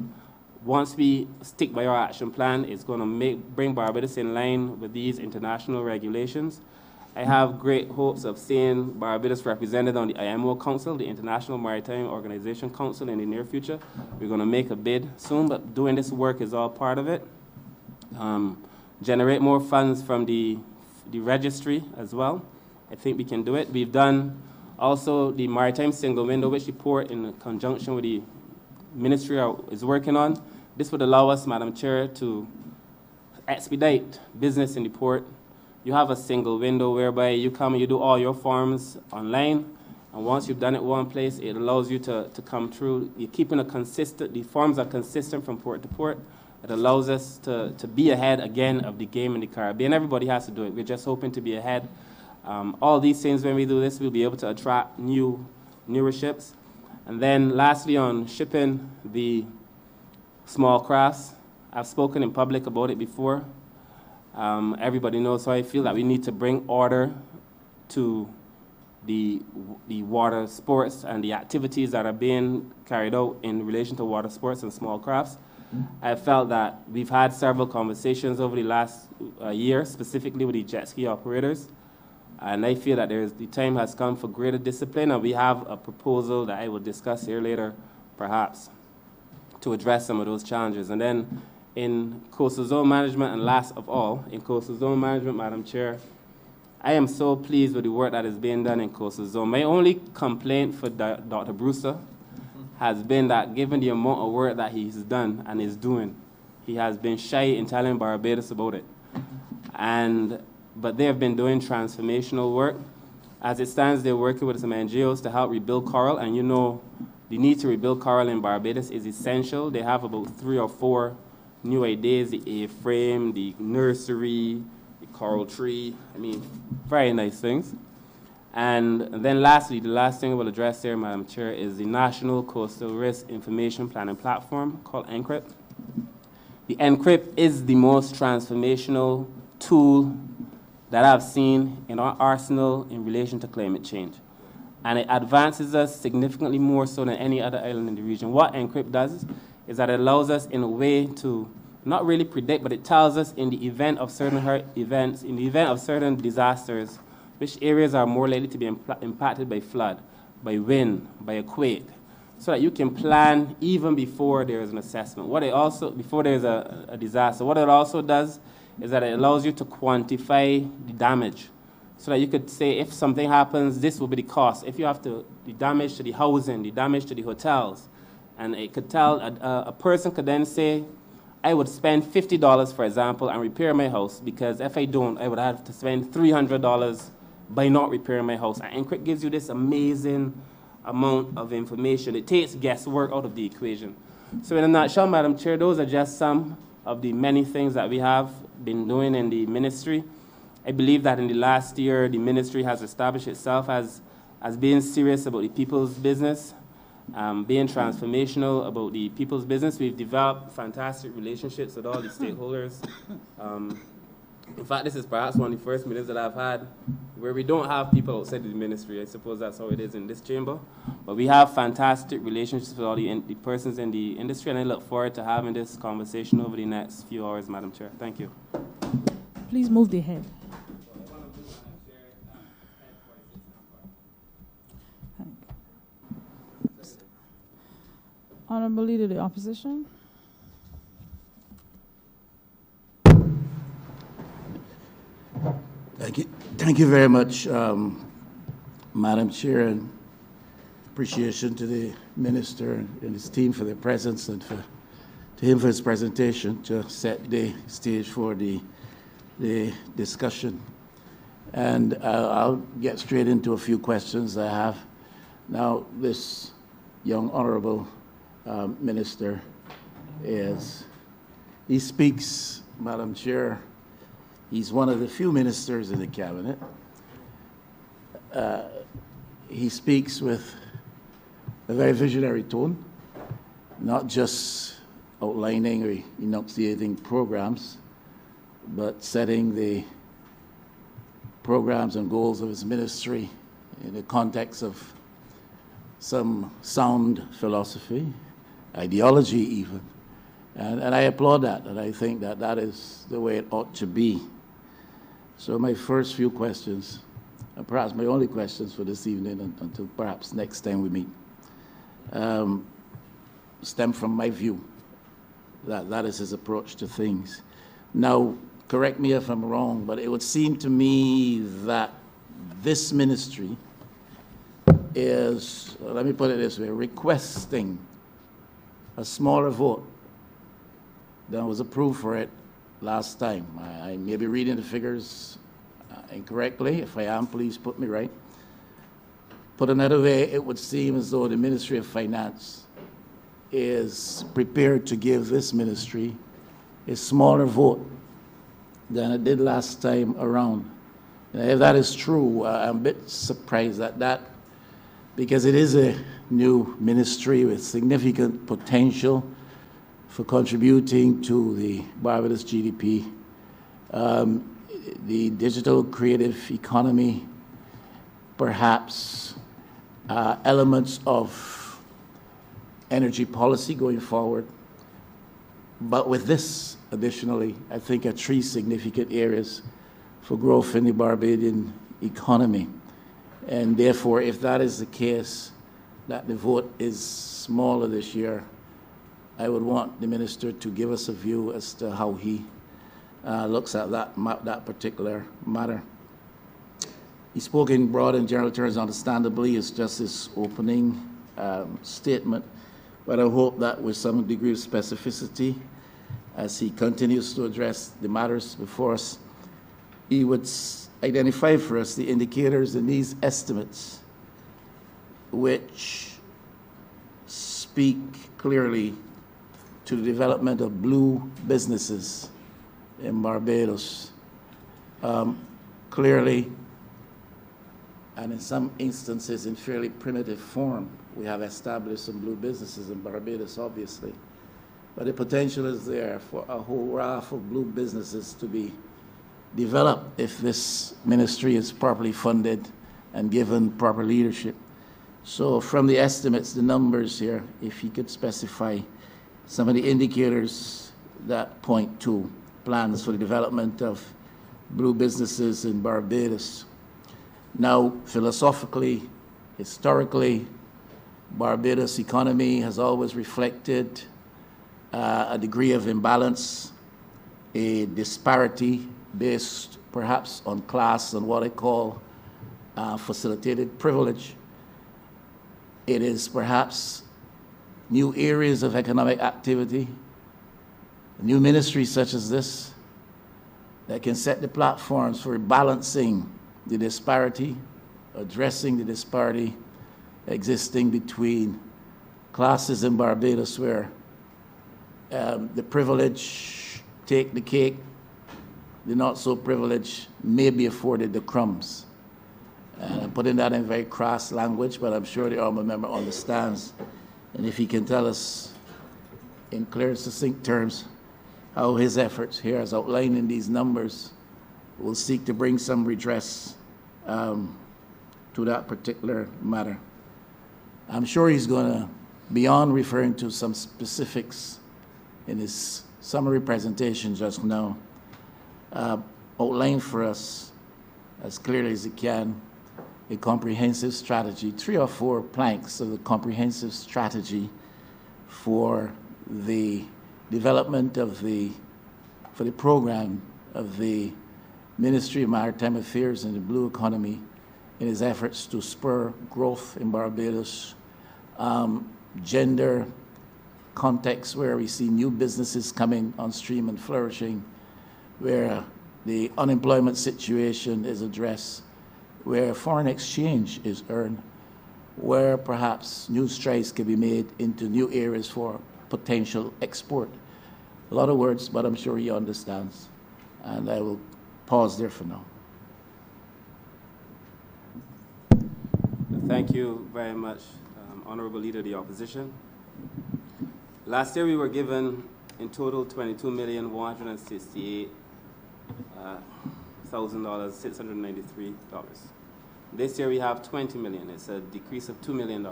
once we stick by our action plan, it's going to bring Barbados in line with these international regulations. I have great hopes of seeing Barbados represented on the IMO Council, the International Maritime Organization Council, in the near future. We're going to make a bid soon, but doing this work is all part of it. Generate more funds from the registry as well. I think we can do it. We've done also the Maritime Single Window, which the port, in conjunction with the ministry, is working on. This would allow us, Madam Chair, to expedite business in the port. You have a single window whereby you come and you do all your forms online, and once you've done it one place, it allows you to come through. You're keeping the forms are consistent from port to port. It allows us to be ahead again of the game in the Caribbean. Everybody has to do it. We're just hoping to be ahead. All these things, when we do this, we'll be able to attract newer ships. And then lastly, on shipping the small crafts, I've spoken in public about it before. Everybody knows how I feel that we need to bring order to the water sports and the activities that are being carried out in relation to water sports and small crafts. I felt that we've had several conversations over the last year, specifically with the jet ski operators, and I feel that the time has come for greater discipline, and we have a proposal that I will discuss here later, perhaps, to address some of those challenges. And then in coastal zone management, and last of all, in coastal zone management, Madam Chair, I am so pleased with the work that is being done in coastal zone. My only complaint for Dr. Brewster has been that given the amount of work that he's done and is doing, he has been shy in telling Barbados about it. But they have been doing transformational work. As it stands, they're working with some NGOs to help rebuild coral, and you know the need to rebuild coral in Barbados is essential. They have about 3 or 4 new ideas, the A-frame, the nursery, the coral tree, I mean, very nice things. And then lastly, the last thing I will address here, Madam Chair, is the National Coastal Risk Information Planning Platform called NCRIP. The NCRIP is the most transformational tool that I've seen in our arsenal in relation to climate change. And it advances us significantly more so than any other island in the region. What NCRIP does is that it allows us in a way to not really predict, but it tells us in the event of certain events, in the event of certain disasters, which areas are more likely to be impacted by flood, by wind, by a quake, so that you can plan even before there is an assessment. Before there is a disaster, what it also does is that it allows you to quantify the damage, so that you could say if something happens, this will be the cost. If you have the damage to the housing, the damage to the hotels, and it could tell, a person could then say, I would spend $50, for example, and repair my house, because if I don't, I would have to spend $300 by not repairing my house. And NCRIP gives you this amazing amount of information. It takes guesswork out of the equation. So in a nutshell, Madam Chair, those are just some of the many things that we have been doing in the ministry. I believe that in the last year, the ministry has established itself as being serious about the people's business, being transformational about the people's business. We've developed fantastic relationships with all the stakeholders. In fact, this is perhaps one of the first meetings that I've had where we don't have people outside of the ministry. I suppose that's how it is in this chamber. But we have fantastic relationships with all the persons in the industry, and I look forward to having this conversation over the next few hours, Madam Chair. Thank you. Please move the head. Honorable Leader of the Opposition. Thank you very much, Madam Chair, and appreciation to the Minister and his team for their presence, and to him for his presentation to set the stage for the discussion. And I'll get straight into a few questions I have. Now, this young honorable minister he speaks, Madam Chair, he's one of the few ministers in the cabinet. He speaks with a very visionary tone, not just outlining or enunciating programs, but setting the programs and goals of his ministry in the context of some sound philosophy, ideology even. And I applaud that, and I think that that is the way it ought to be. So my first few questions, and perhaps my only questions for this evening until perhaps next time we meet, stem from my view that is his approach to things. Now, correct me if I'm wrong, but it would seem to me that this ministry is, let me put it this way, requesting a smaller vote than was approved for it last time. I may be reading the figures incorrectly. If I am, please put me right. Put another way, it would seem as though the Ministry of Finance is prepared to give this ministry a smaller vote than it did last time around. And if that is true, I'm a bit surprised at that, because it is new ministry with significant potential for contributing to the Barbados GDP. The digital creative economy, perhaps elements of energy policy going forward. But with this, additionally, I think are three significant areas for growth in the Barbadian economy. And therefore, if that is the case, that the vote is smaller this year, I would want the minister to give us a view as to how he looks at that particular matter. He spoke in broad and general terms, understandably. It's just his opening statement. But I hope that with some degree of specificity, as he continues to address the matters before us, he would identify for us the indicators in these estimates which speak clearly to the development of blue businesses in Barbados. Clearly, and in some instances in fairly primitive form, we have established some blue businesses in Barbados, obviously. But the potential is there for a whole raft of blue businesses to be developed if this ministry is properly funded and given proper leadership. So from the estimates, the numbers here, if you could specify some of the indicators that point to plans for the development of blue businesses in Barbados. Now, philosophically, historically, Barbados' economy has always reflected a degree of imbalance, a disparity based perhaps on class and what I call facilitated privilege. It is perhaps new areas of economic activity, new ministries such as this that can set the platforms for balancing the disparity, addressing the disparity existing between classes in Barbados where the privileged take the cake, the not so privileged may be afforded the crumbs. And I'm putting that in very crass language, but I'm sure the honourable member understands. And if he can tell us in clear, succinct terms how his efforts here, as outlined in these numbers, will seek to bring some redress to that particular matter. I'm sure he's going to, beyond referring to some specifics in his summary presentation just now, outline for us as clearly as he can a comprehensive strategy, 3 or 4 planks of the comprehensive strategy for the development of for the program of the Ministry of Maritime Affairs and the Blue Economy in his efforts to spur growth in Barbados, gender context where we see new businesses coming on stream and flourishing, where the unemployment situation is addressed, where foreign exchange is earned, where perhaps new strides can be made into new areas for potential export. A lot of words, but I'm sure he understands. And I will pause there for now. Thank you very much, Honorable Leader of the Opposition. Last year we were given in total $22,168,693. This year we have $20 million. It's a decrease of $2 million.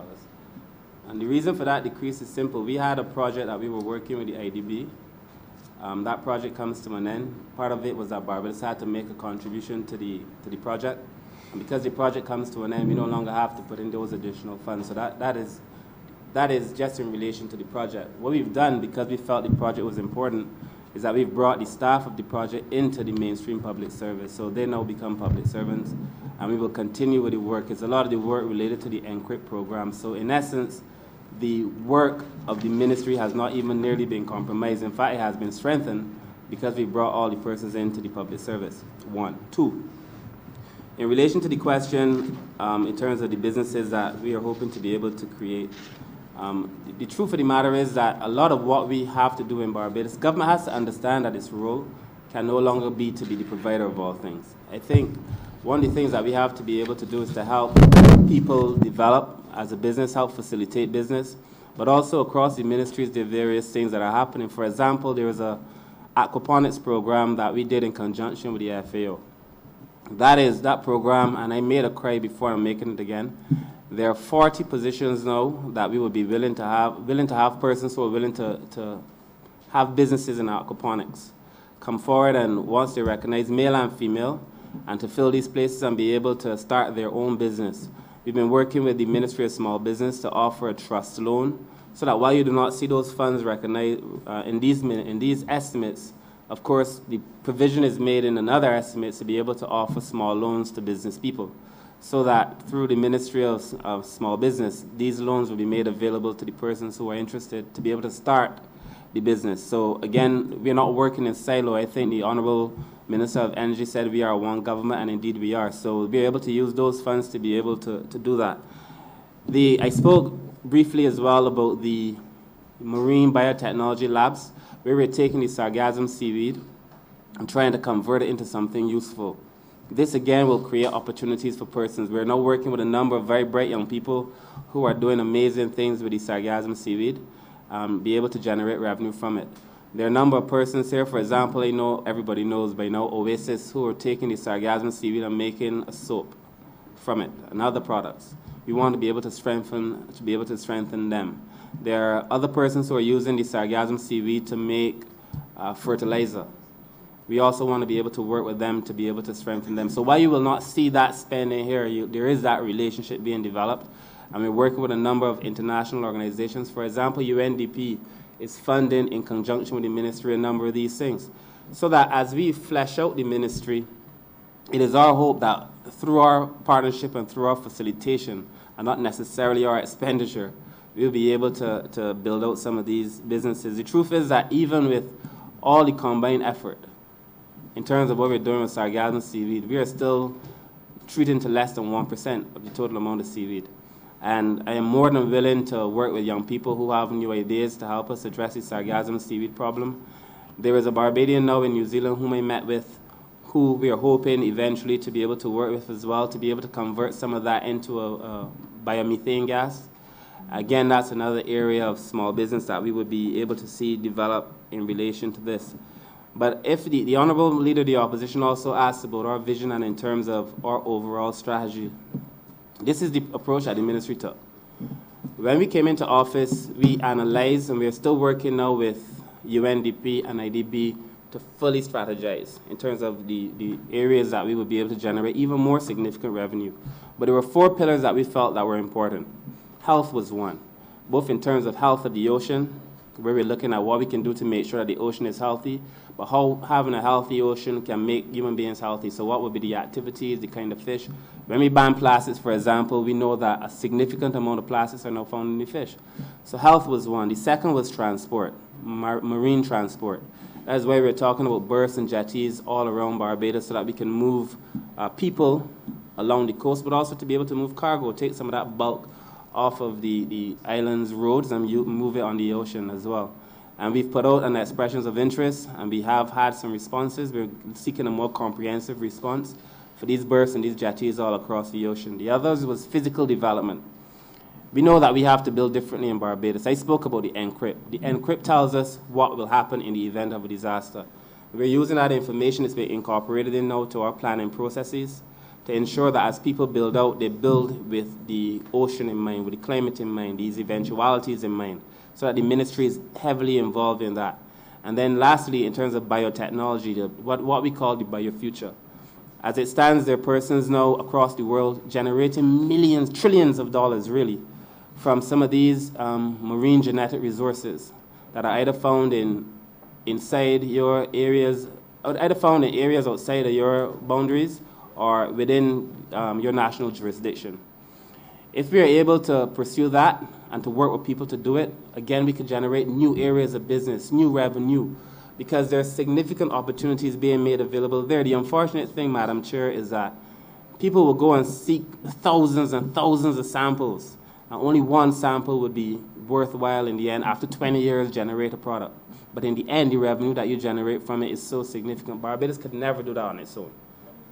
And the reason for that decrease is simple. We had a project that we were working with the IDB. That project comes to an end. Part of it was that Barbados had to make a contribution to the project. And because the project comes to an end, we no longer have to put in those additional funds. So that is just in relation to the project. What we've done, because we felt the project was important, is that we've brought the staff of the project into the mainstream public service. So they now become public servants, and we will continue with the work. It's a lot of the work related to the NCRIP program. So in essence, the work of the ministry has not even nearly been compromised. In fact, it has been strengthened because we brought all the persons into the public service, 1. 2, in relation to the question in terms of the businesses that we are hoping to be able to create, the truth of the matter is that a lot of what we have to do in Barbados, government has to understand that its role can no longer be to be the provider of all things. I think one of the things that we have to be able to do is to help people develop as a business, help facilitate business, but also across the ministries, there are various things that are happening. For example, there was a aquaponics program that we did in conjunction with the FAO. That program, and I made a cry before, I'm making it again. There are 40 positions now that we would be willing to have persons who are willing to have businesses in aquaponics come forward, and once they recognize male and female, and to fill these places and be able to start their own business. We've been working with the Ministry of Small Business to offer a trust loan, so that while you do not see those funds recognized in these estimates, of course, the provision is made in another estimate to be able to offer small loans to business people, so that through the Ministry of Small Business, these loans will be made available to the persons who are interested to be able to start the business. So again, we're not working in silo. I think the Honorable Minister of Energy said we are one government, and indeed we are. So we'll be able to use those funds to be able to do that. I spoke briefly as well about the marine biotechnology labs, where we're taking the sargassum seaweed and trying to convert it into something useful. This again will create opportunities for persons. We're now working with a number of very bright young people who are doing amazing things with the sargassum seaweed, be able to generate revenue from it. There are a number of persons here, for example, I know everybody knows by now Oasis, who are taking the sargassum seaweed and making a soap from it and other products. We want to be able to strengthen them. There are other persons who are using the sargassum seaweed to make fertilizer. We also want to be able to work with them to be able to strengthen them. So while you will not see that spending here, there is that relationship being developed, and we're working with a number of international organizations. For example, UNDP is funding, in conjunction with the ministry, a number of these things. So that as we flesh out the ministry, it is our hope that through our partnership and through our facilitation, and not necessarily our expenditure, we'll be able to build out some of these businesses. The truth is that even with all the combined effort, in terms of what we're doing with sargassum seaweed, we are still treating to less than 1% of the total amount of seaweed. And I am more than willing to work with young people who have new ideas to help us address the sargassum seaweed problem. There is a Barbadian now in New Zealand whom I met with, who we are hoping eventually to be able to work with as well, to be able to convert some of that into a biomethane gas. Again, that's another area of small business that we would be able to see develop in relation to this. But if the Honourable Leader of the Opposition also asked about our vision and in terms of our overall strategy, this is the approach that the ministry took. When we came into office, we analyzed, and we are still working now with UNDP and IDB to fully strategize in terms of the areas that we would be able to generate even more significant revenue. But there were 4 pillars that we felt that were important. Health was one, both in terms of health of the ocean, where we're looking at what we can do to make sure that the ocean is healthy, but how having a healthy ocean can make human beings healthy. So what would be the activities, the kind of fish? When we ban plastics, for example, we know that a significant amount of plastics are now found in the fish. So health was one. The second was transport, marine transport. That's why we're talking about berths and jetties all around Barbados, so that we can move people along the coast, but also to be able to move cargo, take some of that bulk off of the island's roads and move it on the ocean as well. And we've put out an expressions of interest, and we have had some responses. We're seeking a more comprehensive response for these berths and these jetties all across the ocean. The others was physical development. We know that we have to build differently in Barbados. I spoke about the NCRIP. The NCRIP tells us what will happen in the event of a disaster. We're using that information. It's been incorporated in now to our planning processes to ensure that as people build out, they build with the ocean in mind, with the climate in mind, these eventualities in mind, so that the ministry is heavily involved in that. And then lastly, in terms of biotechnology, what we call the biofuture. As it stands, there are persons now across the world generating millions, trillions of dollars, really, from some of these marine genetic resources that are either found inside your areas, either found in areas outside of your boundaries or within your national jurisdiction. If we are able to pursue that and to work with people to do it, again, we can generate new areas of business, new revenue, because there are significant opportunities being made available there. The unfortunate thing, Madam Chair, is that people will go and seek thousands and thousands of samples, and only one sample would be worthwhile in the end. After 20 years, generate a product. But in the end, the revenue that you generate from it is so significant. Barbados could never do that on its own.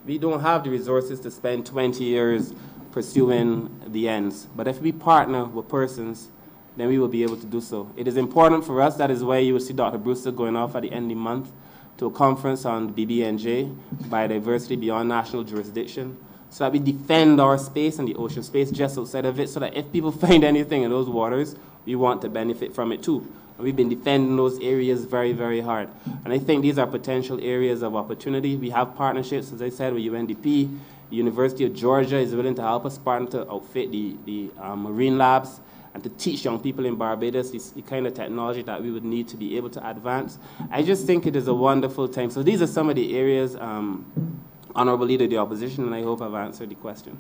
We don't have the resources to spend 20 years pursuing the ends. But if we partner with persons, then we will be able to do so. It is important for us. That is why you will see Dr. Brewster going off at the end of the month to a conference on BBNJ, Biodiversity Beyond National Jurisdiction, so that we defend our space and the ocean space just outside of it, so that if people find anything in those waters, we want to benefit from it too. And we've been defending those areas very, very hard. And I think these are potential areas of opportunity. We have partnerships, as I said, with UNDP. The University of Georgia is willing to help us partner to outfit the marine labs and to teach young people in Barbados the kind of technology that we would need to be able to advance. I just think it is a wonderful time. So these are some of the areas, Honorable Leader of the Opposition, and I hope I've answered the question.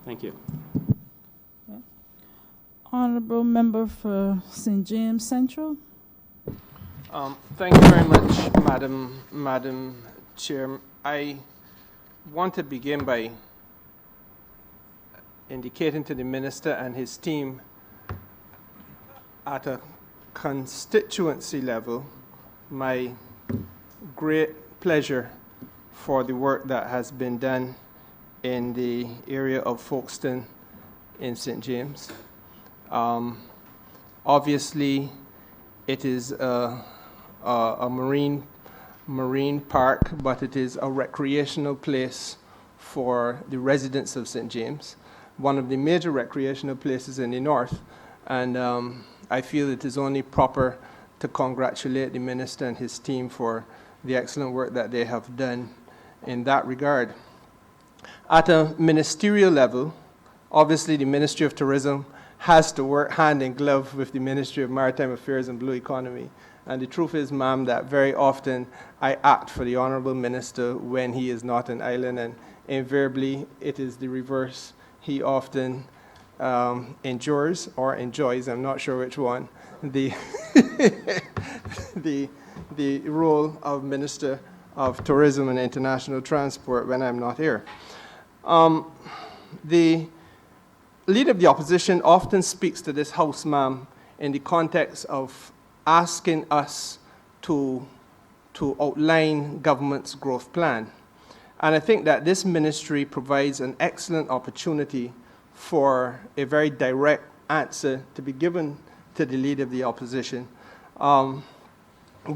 Thank you. Honorable Member for St. James Central. Thank you very much, Madam Chair. I want to begin by indicating to the Minister and his team at a constituency level my great pleasure for the work that has been done in the area of Folkestone in St. James. Obviously, it is a marine park, but it is a recreational place for the residents of St. James, one of the major recreational places in the north. And I feel it is only proper to congratulate the Minister and his team for the excellent work that they have done in that regard. At a ministerial level, obviously the Ministry of Tourism has to work hand in glove with the Ministry of Maritime Affairs and Blue Economy. And the truth is, ma'am, that very often I act for the Honourable Minister when he is not an island, and invariably it is the reverse. He often endures or enjoys, I'm not sure which one, the the role of Minister of Tourism and International Transport when I'm not here. The Leader of the Opposition often speaks to this House, ma'am, in the context of asking us to outline government's growth plan. And I think that this ministry provides an excellent opportunity for a very direct answer to be given to the Leader of the Opposition.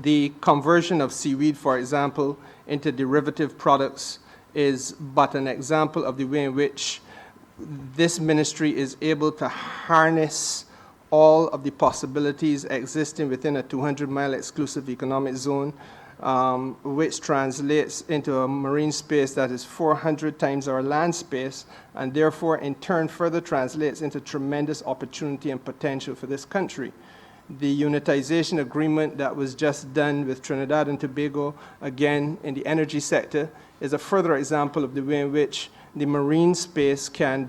The conversion of seaweed, for example, into derivative products is but an example of the way in which this ministry is able to harness all of the possibilities existing within a 200-mile exclusive economic zone, which translates into a marine space that is 400 times our land space, and therefore in turn further translates into tremendous opportunity and potential for this country. The unitization agreement that was just done with Trinidad and Tobago, again in the energy sector, is a further example of the way in which the marine space can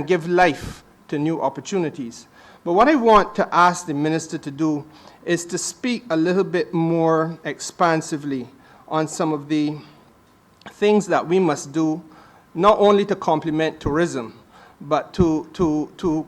give life to new opportunities. But what I want to ask the Minister to do is to speak a little bit more expansively on some of the things that we must do, not only to complement tourism, but to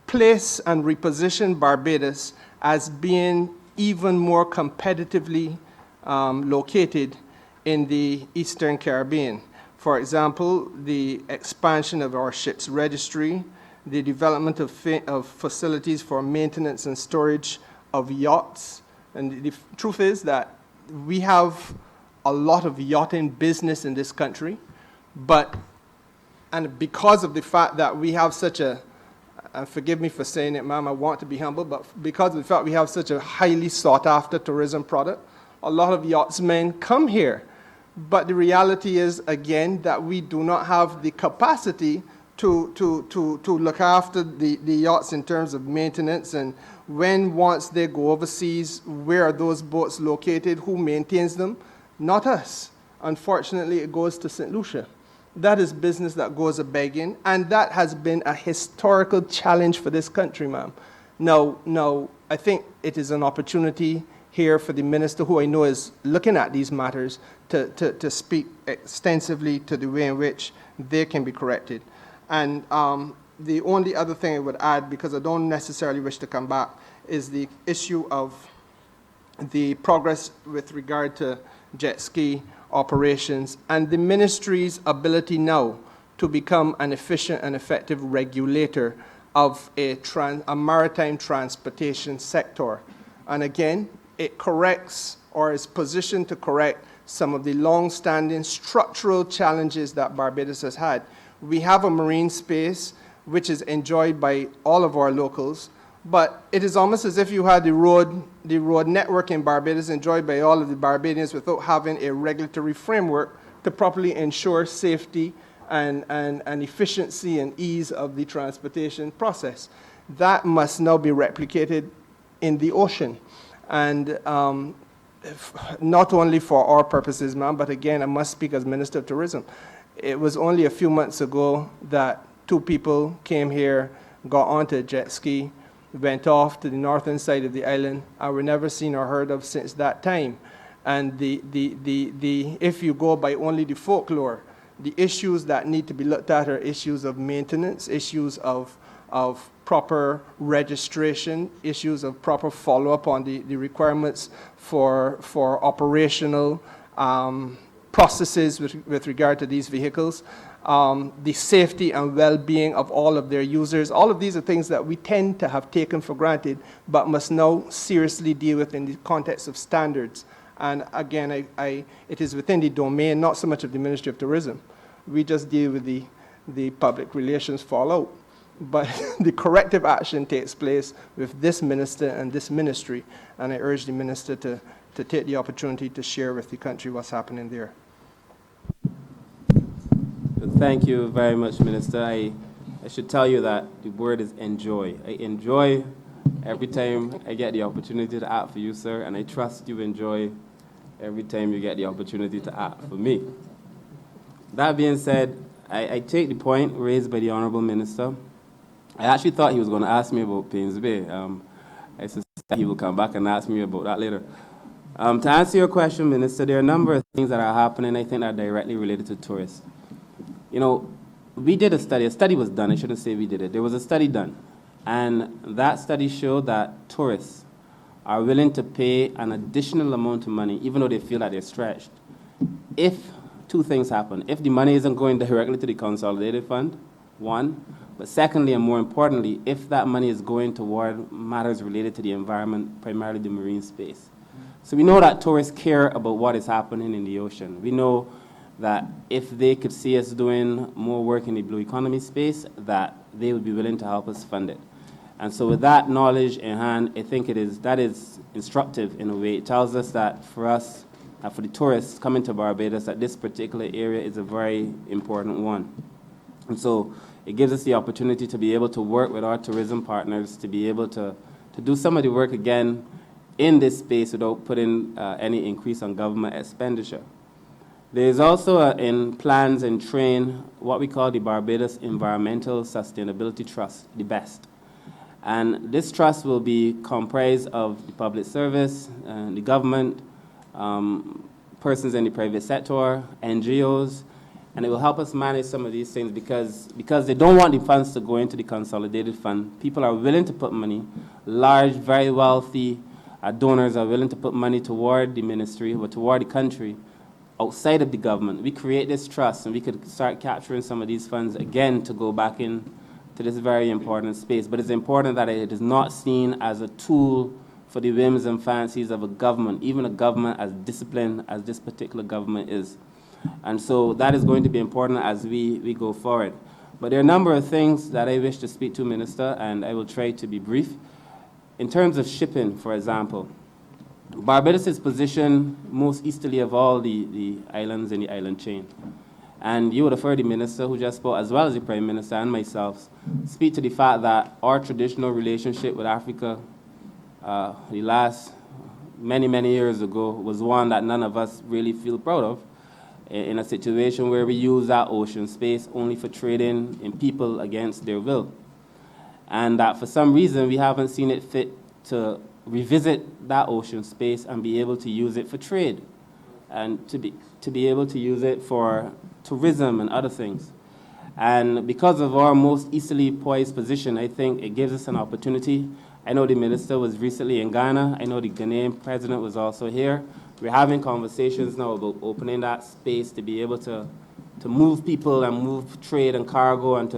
place and reposition Barbados as being even more competitively located in the Eastern Caribbean. For example, the expansion of our ships registry, the development of facilities for maintenance and storage of yachts. And the truth is that we have a lot of yachting business in this country, and because of the fact that we have such a, and forgive me for saying it, ma'am, I want to be humble, but because of the fact we have such a highly sought after tourism product, a lot of yachtsmen come here. But the reality is, again, that we do not have the capacity to look after the yachts in terms of maintenance, and once they go overseas, where are those boats located, who maintains them? Not us. Unfortunately, it goes to St. Lucia. That is business that goes a-begging, and that has been a historical challenge for this country, ma'am. Now, I think it is an opportunity here for the Minister, who I know is looking at these matters, to speak extensively to the way in which they can be corrected. And the only other thing I would add, because I don't necessarily wish to come back, is the issue of the progress with regard to jet ski operations and the ministry's ability now to become an efficient and effective regulator of a maritime transportation sector. And again, it corrects or is positioned to correct some of the long-standing structural challenges that Barbados has had. We have a marine space which is enjoyed by all of our locals, but it is almost as if you had the road network in Barbados enjoyed by all of the Barbadians without having a regulatory framework to properly ensure safety and efficiency and ease of the transportation process. That must now be replicated in the ocean. And not only for our purposes, ma'am, but again, I must speak as Minister of Tourism. It was only a few months ago that 2 people came here, got onto a jet ski, went off to the northern side of the island, and were never seen or heard of since that time. And if you go by only the folklore, the issues that need to be looked at are issues of maintenance, issues of proper registration, issues of proper follow-up on the requirements for operational processes with regard to these vehicles, the safety and well-being of all of their users. All of these are things that we tend to have taken for granted, but must now seriously deal with in the context of standards. And again, it is within the domain, not so much of the Ministry of Tourism. We just deal with the public relations fallout. But the corrective action takes place with this minister and this ministry, and I urge the minister to take the opportunity to share with the country what's happening there. Thank you very much, Minister. I should tell you that the word is enjoy. I enjoy every time I get the opportunity to act for you, sir, and I trust you enjoy every time you get the opportunity to act for me. That being said, I take the point raised by the Honourable Minister. I actually thought he was going to ask me about Paynes Bay. I suspect he will come back and ask me about that later. To answer your question, Minister, there are a number of things that are happening, I think, that are directly related to tourists. You know, we did a study was done, I shouldn't say we did it, there was a study done, and that study showed that tourists are willing to pay an additional amount of money, even though they feel that they're stretched, if 2 things happen. If the money isn't going directly to the consolidated fund, 1, but secondly, and more importantly, if that money is going toward matters related to the environment, primarily the marine space. So we know that tourists care about what is happening in the ocean. We know that if they could see us doing more work in the blue economy space, that they would be willing to help us fund it. And so with that knowledge in hand, I think that is instructive in a way. It tells us that for us, for the tourists coming to Barbados, that this particular area is a very important one. And so it gives us the opportunity to be able to work with our tourism partners, to be able to do some of the work again in this space without putting any increase on government expenditure. There is also in plans and train what we call the Barbados Environmental Sustainability Trust, the BEST. And this trust will be comprised of the public service, the government, persons in the private sector, NGOs, and it will help us manage some of these things because they don't want the funds to go into the consolidated fund. People are willing to put money. Large, very wealthy donors are willing to put money toward the ministry or toward the country outside of the government. We create this trust and we could start capturing some of these funds again to go back in to this very important space. But it's important that it is not seen as a tool for the whims and fancies of a government, even a government as disciplined as this particular government is. And so that is going to be important as we go forward. But there are a number of things that I wish to speak to, Minister, and I will try to be brief. In terms of shipping, for example, Barbados is positioned most easterly of all the islands in the island chain. And you would have heard the Minister who just spoke, as well as the Prime Minister and myself, speak to the fact that our traditional relationship with Africa the last many years ago was one that none of us really feel proud of, in a situation where we use that ocean space only for trading in people against their will. And that for some reason we haven't seen it fit to revisit that ocean space and be able to use it for trade and to be able to use it for tourism and other things. And because of our most easterly poised position, I think it gives us an opportunity. I know the Minister was recently in Ghana. I know the Ghanaian President was also here. We're having conversations now about opening that space to be able to move people and move trade and cargo and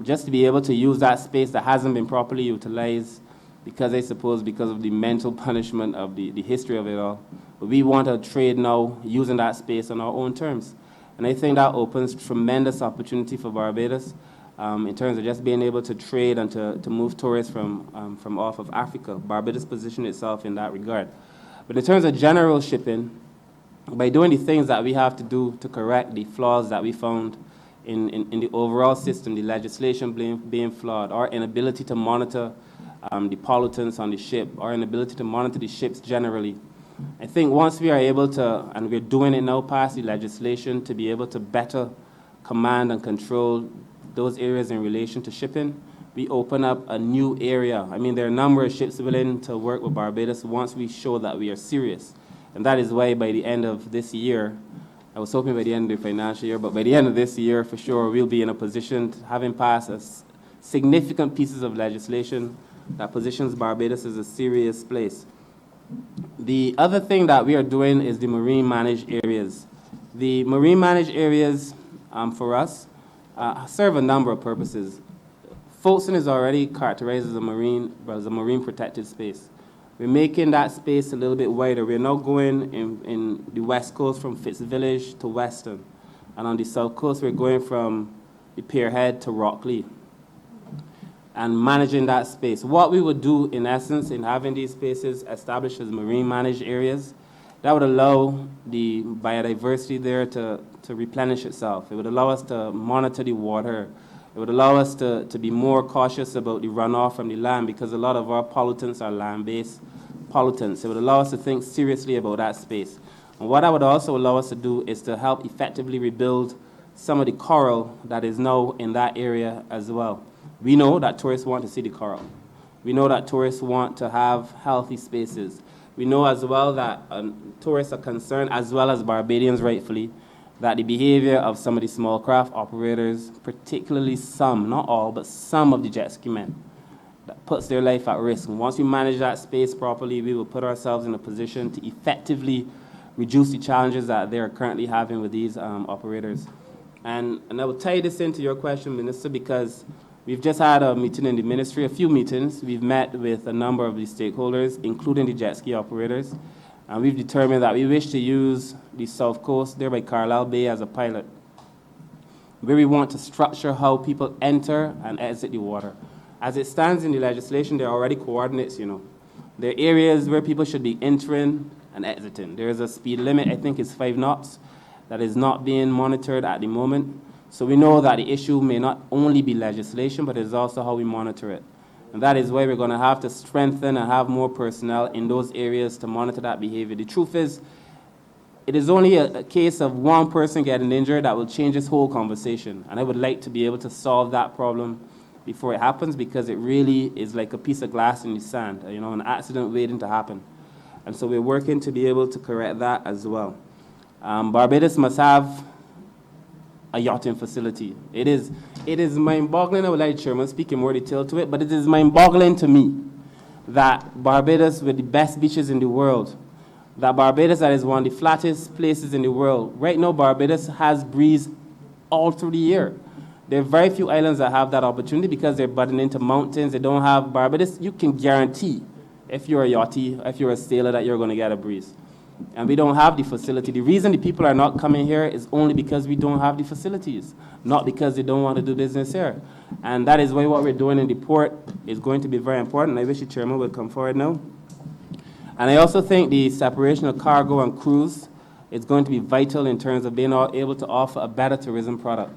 just to be able to use that space that hasn't been properly utilized because I suppose because of the mental punishment of the history of it all. But we want to trade now using that space on our own terms. And I think that opens tremendous opportunity for Barbados in terms of just being able to trade and to move tourists from off of Africa. Barbados positioned itself in that regard. But in terms of general shipping, by doing the things that we have to do to correct the flaws that we found in the overall system, the legislation being flawed, our inability to monitor the pollutants on the ship, our inability to monitor the ships generally. I think once we are able to, and we're doing it now, pass the legislation to be able to better command and control those areas in relation to shipping, we open up a new area. I mean, there are a number of ships willing to work with Barbados once we show that we are serious. And that is why by the end of this year, I was hoping by the end of the financial year, but by the end of this year, for sure, we'll be in a position, having passed significant pieces of legislation that positions Barbados as a serious place. The other thing that we are doing is the marine managed areas. The marine managed areas, for us, serve a number of purposes. Folkestone is already characterized as a marine protected space. We're making that space a little bit wider. We're now going in the west coast from Fitzvillage to Weston. And on the south coast, we're going from the Pierhead to Rockley and managing that space. What we would do, in essence, in having these spaces established as marine managed areas, that would allow the biodiversity there to replenish itself. It would allow us to monitor the water. It would allow us to be more cautious about the runoff from the land because a lot of our pollutants are land-based pollutants. It would allow us to think seriously about that space. And what that would also allow us to do is to help effectively rebuild some of the coral that is now in that area as well. We know that tourists want to see the coral. We know that tourists want to have healthy spaces. We know as well that tourists are concerned, as well as Barbadians rightfully, that the behavior of some of the small craft operators, particularly some, not all, but some of the jet ski men, that puts their life at risk. And once we manage that space properly, we will put ourselves in a position to effectively reduce the challenges that they're currently having with these operators. And I will tie this into your question, Minister, because we've just had a meeting in the ministry, a few meetings. We've met with a number of the stakeholders, including the jet ski operators. And we've determined that we wish to use the South Coast, there by Carlisle Bay, as a pilot, where we want to structure how people enter and exit the water. As it stands in the legislation, there are already coordinates, you know. There are areas where people should be entering and exiting. There is a speed limit, I think it's 5 knots, that is not being monitored at the moment. So we know that the issue may not only be legislation, but it's also how we monitor it. And that is why we're going to have to strengthen and have more personnel in those areas to monitor that behavior. The truth is, it is only a case of one person getting injured that will change this whole conversation. And I would like to be able to solve that problem before it happens, because it really is like a piece of glass in the sand, you know, an accident waiting to happen. And so we're working to be able to correct that as well. Barbados must have a yachting facility. It is mind-boggling. I would like the chairman speaking more detail to it, but it is mind-boggling to me that Barbados, with the best beaches in the world, that Barbados, that is one of the flattest places in the world, right now Barbados has breeze all through the year. There are very few islands that have that opportunity because they're butting into mountains. They don't have Barbados. You can guarantee, if you're a yachty, if you're a sailor, that you're going to get a breeze. And we don't have the facility. The reason the people are not coming here is only because we don't have the facilities, not because they don't want to do business here. And that is why what we're doing in the port is going to be very important. I wish the chairman would come forward now. And I also think the separation of cargo and cruise is going to be vital in terms of being able to offer a better tourism product.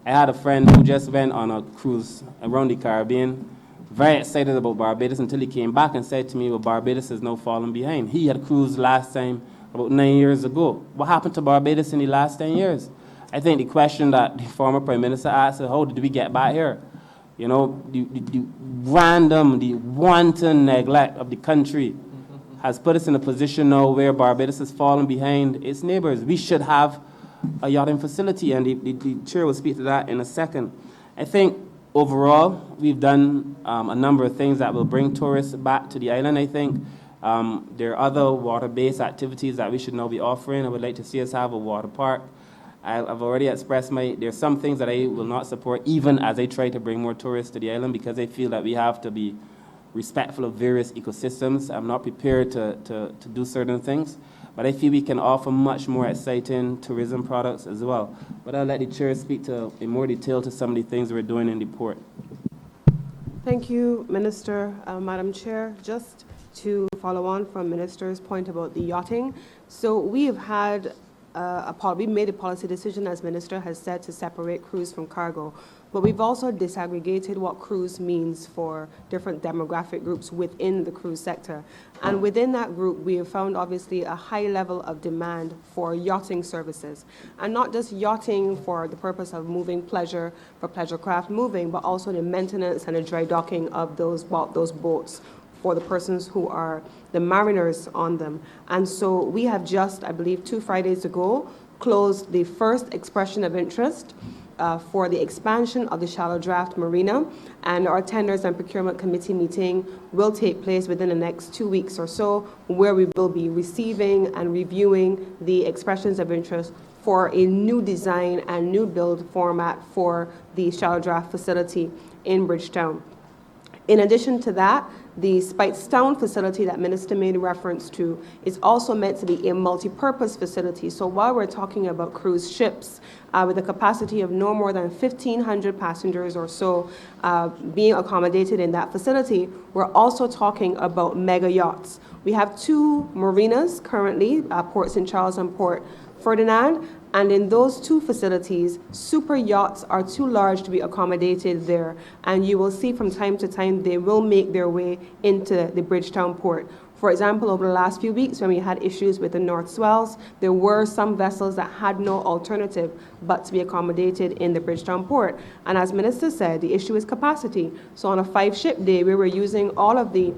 I had a friend who just went on a cruise around the Caribbean, very excited about Barbados, until he came back and said to me, well, Barbados is now falling behind. He had cruised last time about 9 years ago. What happened to Barbados in the last 10 years? I think the question that the former Prime Minister asked is, how did we get back here? You know, the wanton neglect of the country has put us in a position now where Barbados is falling behind its neighbors. We should have a yachting facility, and the chair will speak to that in a second. I think overall, we've done a number of things that will bring tourists back to the island. I think there are other water-based activities that we should now be offering. I would like to see us have a water park I've already expressed there's some things that I will not support, even as I try to bring more tourists to the island, because I feel that we have to be respectful of various ecosystems. I'm not prepared to do certain things, but I feel we can offer much more exciting tourism products as well. But I'll let the chair speak in more detail to some of the things we're doing in the port. Thank you, Minister. Madam Chair, just to follow on from Minister's point about the yachting. So we have had we made a policy decision, as Minister has said, to separate cruise from cargo. But we've also disaggregated what cruise means for different demographic groups within the cruise sector. And within that group, we have found obviously a high level of demand for yachting services. And not just yachting for the purpose of moving pleasure, for pleasure craft moving, but also the maintenance and the dry docking of those boats for the persons who are the mariners on them. And so we have just, I believe, 2 Fridays ago, closed the first expression of interest for the expansion of the shallow draft marina, and our tenders and procurement committee meeting will take place within the next 2 weeks or so, where we will be receiving and reviewing the expressions of interest for a new design and new build format for the shallow draft facility in Bridgetown. In addition to that, the Speightstown facility that Minister made reference to is also meant to be a multi-purpose facility. So while we're talking about cruise ships with a capacity of no more than 1,500 passengers or so being accommodated in that facility, we're also talking about mega yachts. We have 2 marinas currently, Port St. Charles and Port Ferdinand, and in those 2 facilities, super yachts are too large to be accommodated there. And you will see from time to time they will make their way into the Bridgetown port. For example, over the last few weeks when we had issues with the North Swells, there were some vessels that had no alternative but to be accommodated in the Bridgetown port. And as Minister said, the issue is capacity. So on a 5-ship day, we were using all of the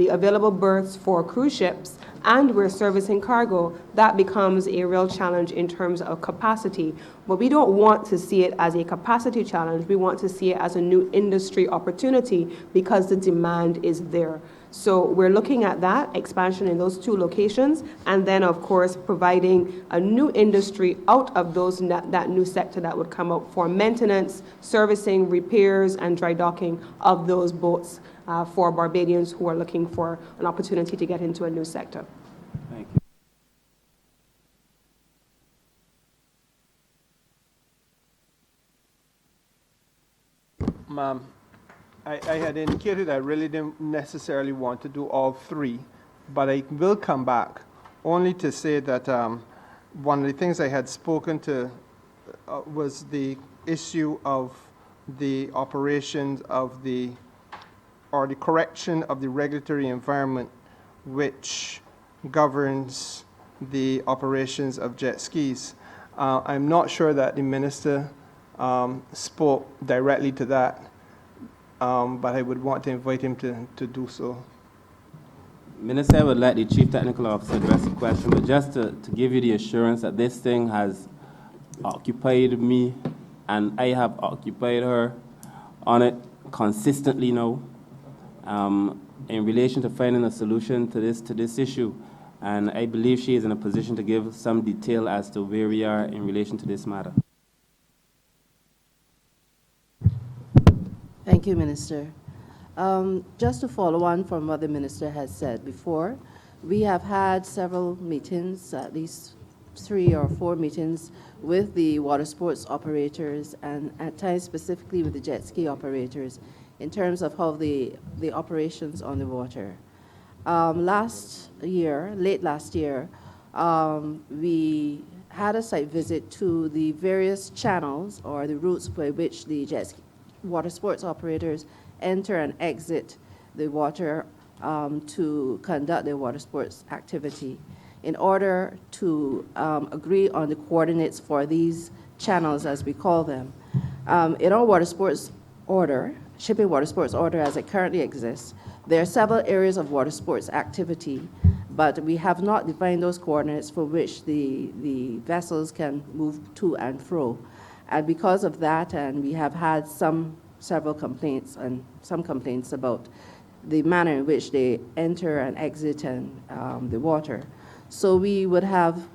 available berths for cruise ships, and we're servicing cargo. That becomes a real challenge in terms of capacity. But we don't want to see it as a capacity challenge. We want to see it as a new industry opportunity because the demand is there. So we're looking at that expansion in those 2 locations, and then of course providing a new industry out of that new sector that would come up for maintenance, servicing, repairs, and dry docking of those boats for Barbadians who are looking for an opportunity to get into a new sector. Thank you. Ma'am, I had indicated I really didn't necessarily want to do all 3, but I will come back only to say that one of the things I had spoken to was the issue of the operations of the correction of the regulatory environment which governs the operations of jet skis. I'm not sure that the Minister spoke directly to that, but I would want to invite him to do so. Minister, I would let the Chief Technical Officer address the question, but just to give you the assurance that this thing has occupied me and I have occupied her on it consistently now in relation to finding a solution to this issue. And I believe she is in a position to give some detail as to where we are in relation to this matter. Thank you, Minister. Just to follow on from what the Minister has said before, we have had several meetings, at least 3 or 4 meetings with the water sports operators and at times specifically with the jet ski operators in terms of how the operations on the water. Late last year, we had a site visit to the various channels or the routes by which the jet ski water sports operators enter and exit the water to conduct their water sports activity in order to agree on the coordinates for these channels, as we call them. In our water sports order, shipping water sports order as it currently exists, there are several areas of water sports activity, but we have not defined those coordinates for which the vessels can move to and fro. And because of that, and we have had several complaints and some complaints about the manner in which they enter and exit the water. So we would have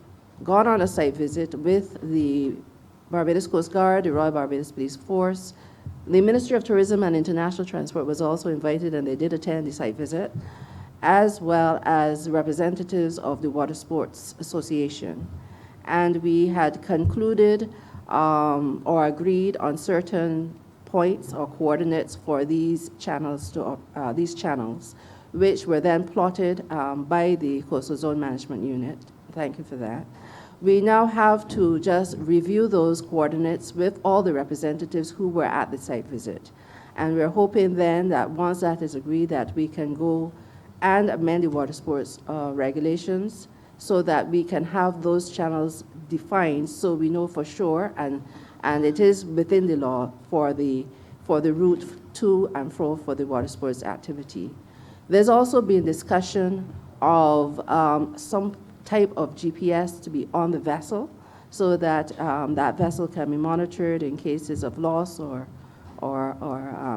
gone on a site visit with the Barbados Coast Guard, the Royal Barbados Police Force. The Ministry of Tourism and International Transport was also invited, and they did attend the site visit, as well as representatives of the Water Sports Association. And we had concluded or agreed on certain points or coordinates for these channels, which were then plotted by the Coastal Zone Management Unit. Thank you for that. We now have to just review those coordinates with all the representatives who were at the site visit. And we're hoping then that once that is agreed, that we can go and amend the water sports regulations so that we can have those channels defined so we know for sure, and it is within the law for the route to and fro for the water sports activity. There's also been discussion of some type of GPS to be on the vessel so that that vessel can be monitored in cases of loss or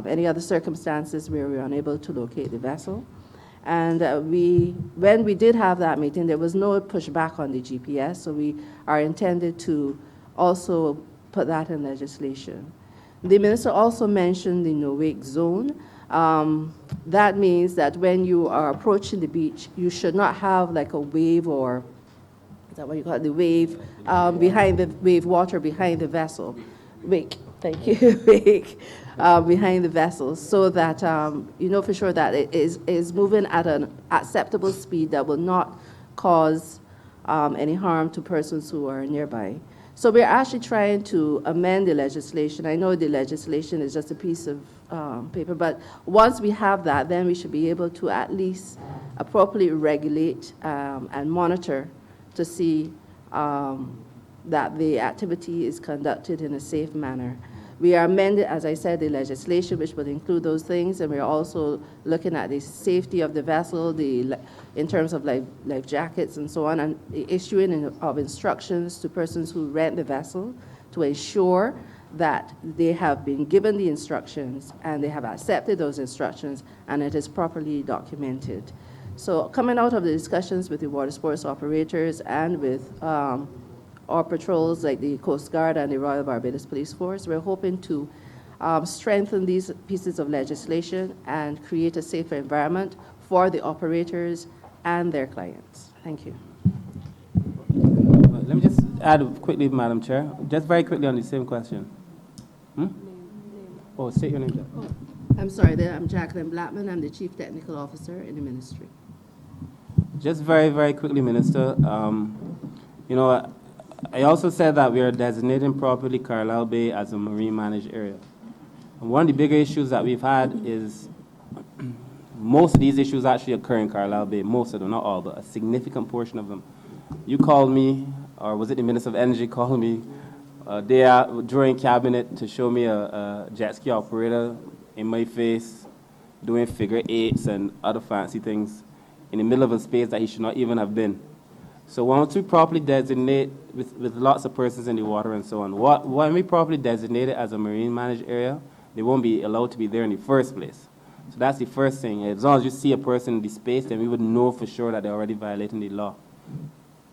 any other circumstances where we're unable to locate the vessel. And when we did have that meeting, there was no pushback on the GPS, so we are intended to also put that in legislation. The minister also mentioned the no-wake zone. That means that when you are approaching the beach, you should not have like a wave, or is that what you call it, the wave behind the wave water behind the vessel. Wake, thank you, wake behind the vessel, so that you know for sure that it is moving at an acceptable speed that will not cause any harm to persons who are nearby. So we're actually trying to amend the legislation. I know the legislation is just a piece of paper, but once we have that, then we should be able to at least appropriately regulate and monitor to see that the activity is conducted in a safe manner. We are amending, as I said, the legislation, which will include those things, and we're also looking at the safety of the vessel, in terms of life jackets and so on, and the issuing of instructions to persons who rent the vessel to ensure that they have been given the instructions and they have accepted those instructions and it is properly documented. So coming out of the discussions with the water sports operators and with our patrols like the Coast Guard and the Royal Barbados Police Force, we're hoping to strengthen these pieces of legislation and create a safer environment for the operators and their clients. Thank you. Let me just add quickly, Madam Chair, just very quickly on the same question. Oh, state your name, Jack. I'm sorry, I'm Jacqueline Blackman. I'm the Chief Technical Officer in the ministry. Just very, very quickly, Minister. You know, I also said that we are designating properly Carlisle Bay as a marine managed area. And one of the bigger issues that we've had is most of these issues actually occur in Carlisle Bay, most of them, not all, but a significant portion of them. You called me, or was it the Minister of Energy called me during cabinet to show me a jet ski operator in my face doing figure eights and other fancy things in the middle of a space that he should not even have been. So once we properly designate with lots of persons in the water and so on, when we properly designate it as a marine managed area, they won't be allowed to be there in the first place. So that's the first thing. As long as you see a person in the space, then we would know for sure that they're already violating the law.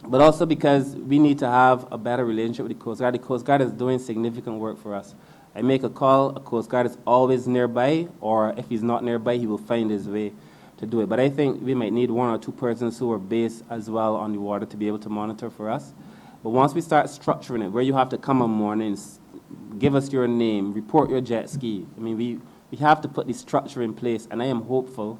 But also because we need to have a better relationship with the Coast Guard. The Coast Guard is doing significant work for us. I make a call, a Coast Guard is always nearby, or if he's not nearby, he will find his way to do it. But I think we might need one or two persons who are based as well on the water to be able to monitor for us. But once we start structuring it, where you have to come on mornings, give us your name, report your jet ski. I mean, we have to put the structure in place, and I am hopeful,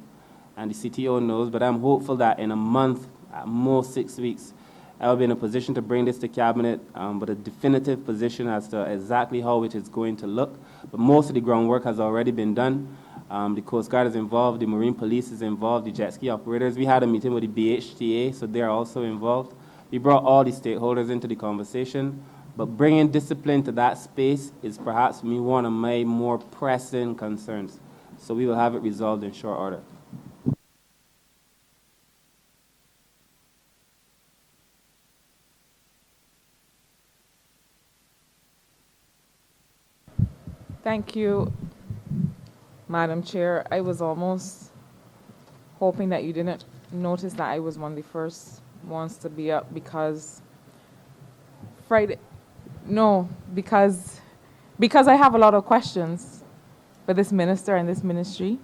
and the CTO knows, but I'm hopeful that in a month, at most 6 weeks, I'll be in a position to bring this to Cabinet, but a definitive position as to exactly how it is going to look. But most of the groundwork has already been done. The Coast Guard is involved, the Marine Police is involved, the jet ski operators. We had a meeting with the BHTA, so they're also involved. We brought all the stakeholders into the conversation, but bringing discipline to that space is perhaps for me one of my more pressing concerns. So we will have it resolved in short order. Thank you, Madam Chair. I was almost hoping that you didn't notice that I was one of the first ones to be up, because Friday, No, because I have a lot of questions for this minister and this ministry,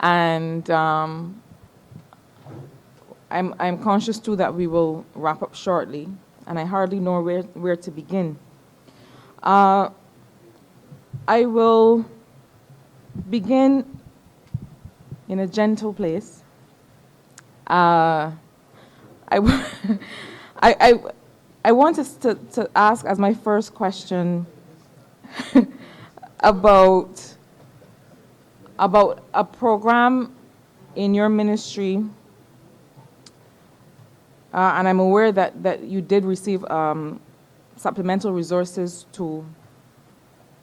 and I'm conscious too that we will wrap up shortly, and I hardly know where to begin. I will begin in a gentle place. I want us to ask as my first question about a program in your ministry, and I'm aware that you did receive supplemental resources to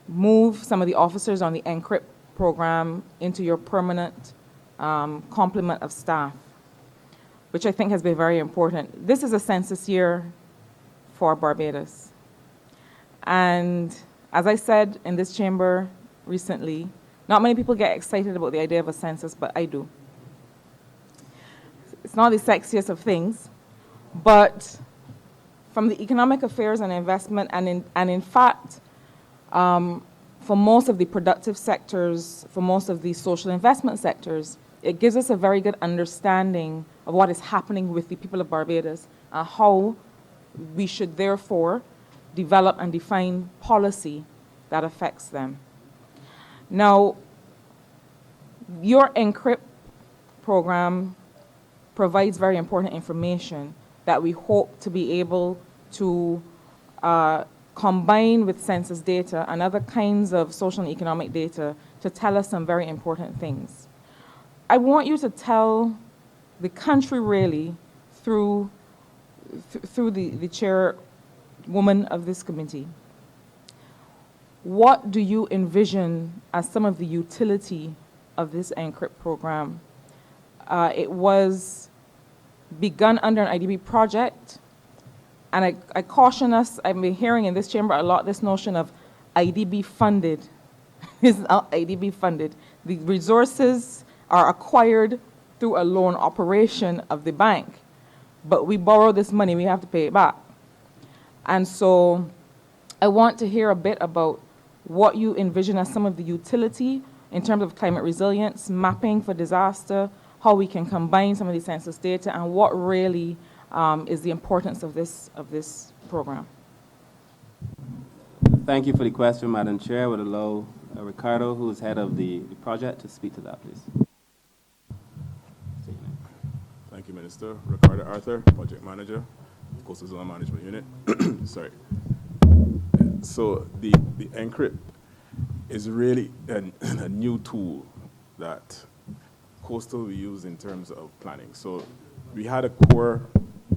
move some of the officers on the NCRIP program into your permanent complement of staff, which I think has been very important. This is a census year for Barbados. And as I said in this chamber recently, not many people get excited about the idea of a census, but I do. It's not the sexiest of things, but from the economic affairs and investment, and in fact, for most of the productive sectors, for most of the social investment sectors, it gives us a very good understanding of what is happening with the people of Barbados and how we should therefore develop and define policy that affects them. Now, your NCRIP program provides very important information that we hope to be able to combine with census data and other kinds of social and economic data to tell us some very important things. I want you to tell the country really through the chairwoman of this committee, what do you envision as some of the utility of this NCRIP program? It was begun under an IDB project, and I caution us, I've been hearing in this chamber a lot this notion of IDB funded. It's not IDB funded. The resources are acquired through a loan operation of the bank, but we borrow this money, we have to pay it back. And so I want to hear a bit about what you envision as some of the utility in terms of climate resilience, mapping for disaster, how we can combine some of the census data, and what really is the importance of this program. Thank you for the question, Madam Chair. I would allow Ricardo, who is head of the project, to speak to that, please. Thank you, Minister. Ricardo Arthur, Project Manager, Coastal Zone Management Unit. Sorry. So the NCRIP is really a new tool that Coastal will use in terms of planning. So we had a core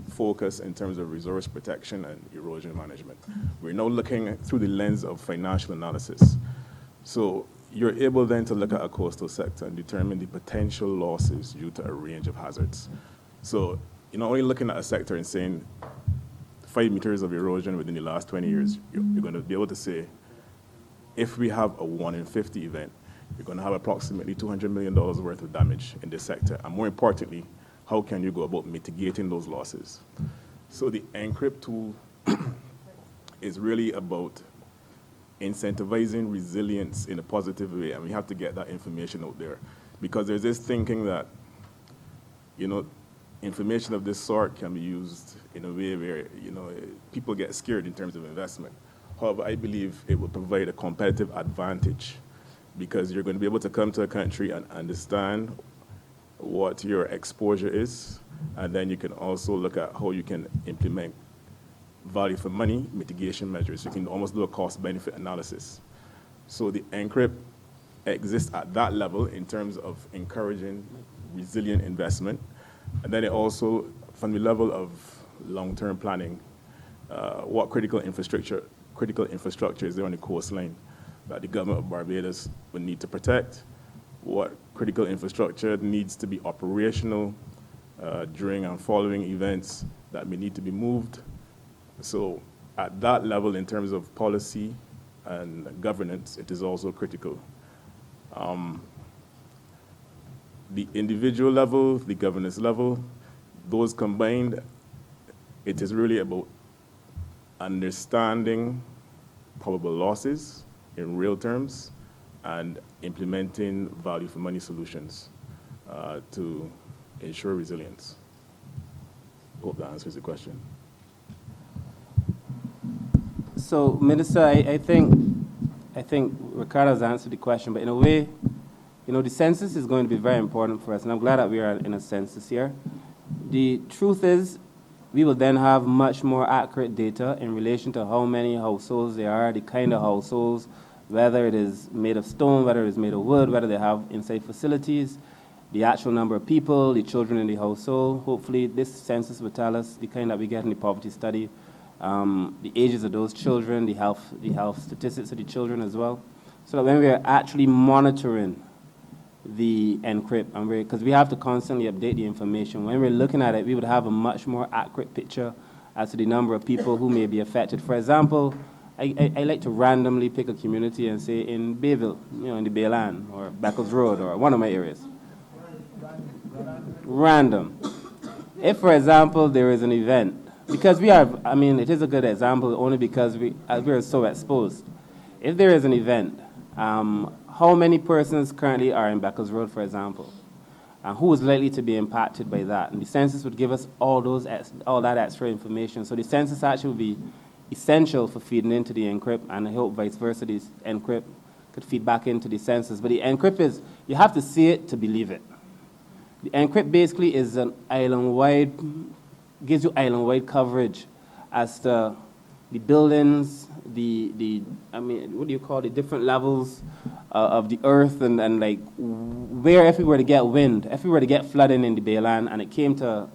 focus in terms of resource protection and erosion management. We're now looking through the lens of financial analysis. So you're able then to look at a coastal sector and determine the potential losses due to a range of hazards. So you're not only looking at a sector and saying 5 meters of erosion within the last 20 years, you're going to be able to say, if we have a 1 in 50 event, you're going to have approximately $200 million worth of damage in this sector. And more importantly, how can you go about mitigating those losses? So the NCRIP tool is really about incentivizing resilience in a positive way, and we have to get that information out there. Because there's this thinking that, information of this sort can be used in a way where, people get scared in terms of investment. However, I believe it will provide a competitive advantage because you're going to be able to come to a country and understand what your exposure is, and then you can also look at how you can implement value for money mitigation measures. You can almost do a cost-benefit analysis. So the NCRIP exists at that level in terms of encouraging resilient investment. And then it also, from the level of long-term planning, what critical infrastructure is there on the coastline that the government of Barbados would need to protect, what critical infrastructure needs to be operational during and following events that may need to be moved. So at that level, in terms of policy and governance, it is also critical. The individual level, the governance level, those combined, it is really about understanding probable losses in real terms and implementing value for money solutions to ensure resilience. Hope that answers the question. So, Minister, I think Ricardo's answered the question, but in a way, you know, the census is going to be very important for us, and I'm glad that we are in a census here. The truth is, we will then have much more accurate data in relation to how many households there are, the kind of households, whether it is made of stone, whether it is made of wood, whether they have inside facilities, the actual number of people, the children in the household. Hopefully, this census will tell us the kind that we get in the poverty study, the ages of those children, the health statistics of the children as well, so that when we are actually monitoring the encrypt, because we have to constantly update the information, when we're looking at it, we would have a much more accurate picture as to the number of people who may be affected. For example, I like to randomly pick a community and say in Bayville, you know, in the Bayland, or Beckles Road, or one of my areas. Random. If, for example, there is an event, because we are, I mean, it is a good example only because we are so exposed. If there is an event, how many persons currently are in Beckles Road, for example? And who is likely to be impacted by that? And the census would give us all that extra information. So the census actually would be essential for feeding into the encrypt, and I hope vice versa, the encrypt could feed back into the census. But the encrypt is, you have to see it to believe it. The encrypt basically is an island-wide, gives you island-wide coverage as to the buildings, I mean, what do you call the different levels of the earth, and like where, if we were to get wind, if we were to get flooding in the Bayland and it came to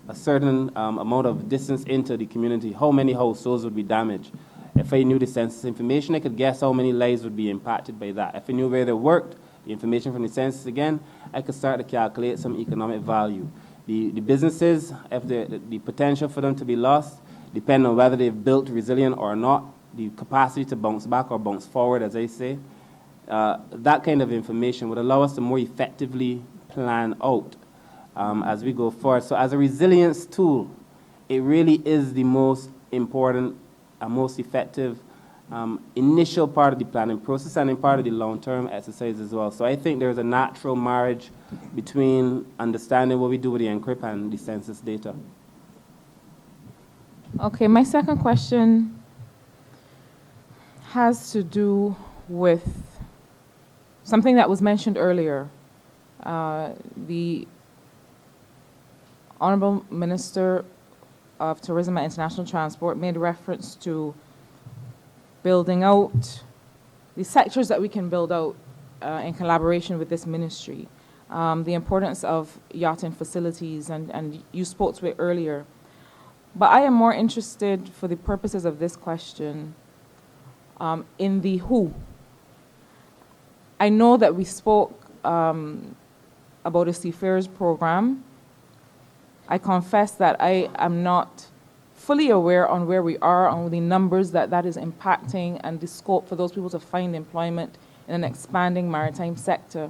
a certain amount of distance into the community, how many households would be damaged? If I knew the census information, I could guess how many lives would be impacted by that. If I knew where they worked, the information from the census again, I could start to calculate some economic value. The businesses, if the potential for them to be lost, depending on whether they've built resilient or not, the capacity to bounce back or bounce forward, as I say, that kind of information would allow us to more effectively plan out as we go forward. So as a resilience tool, it really is the most important and most effective initial part of the planning process and in part of the long-term exercise as well. So I think there's a natural marriage between understanding what we do with the encrypt and the census data. Okay, my second question has to do with something that was mentioned earlier. The Honorable Minister of Tourism and International Transport made reference to building out the sectors that we can build out in collaboration with this ministry. The importance of yachting facilities, and you spoke to it earlier. But I am more interested, for the purposes of this question, in the who. I know that we spoke about a Seafarers program. I confess that I am not fully aware on where we are, on the numbers that is impacting, and the scope for those people to find employment in an expanding maritime sector.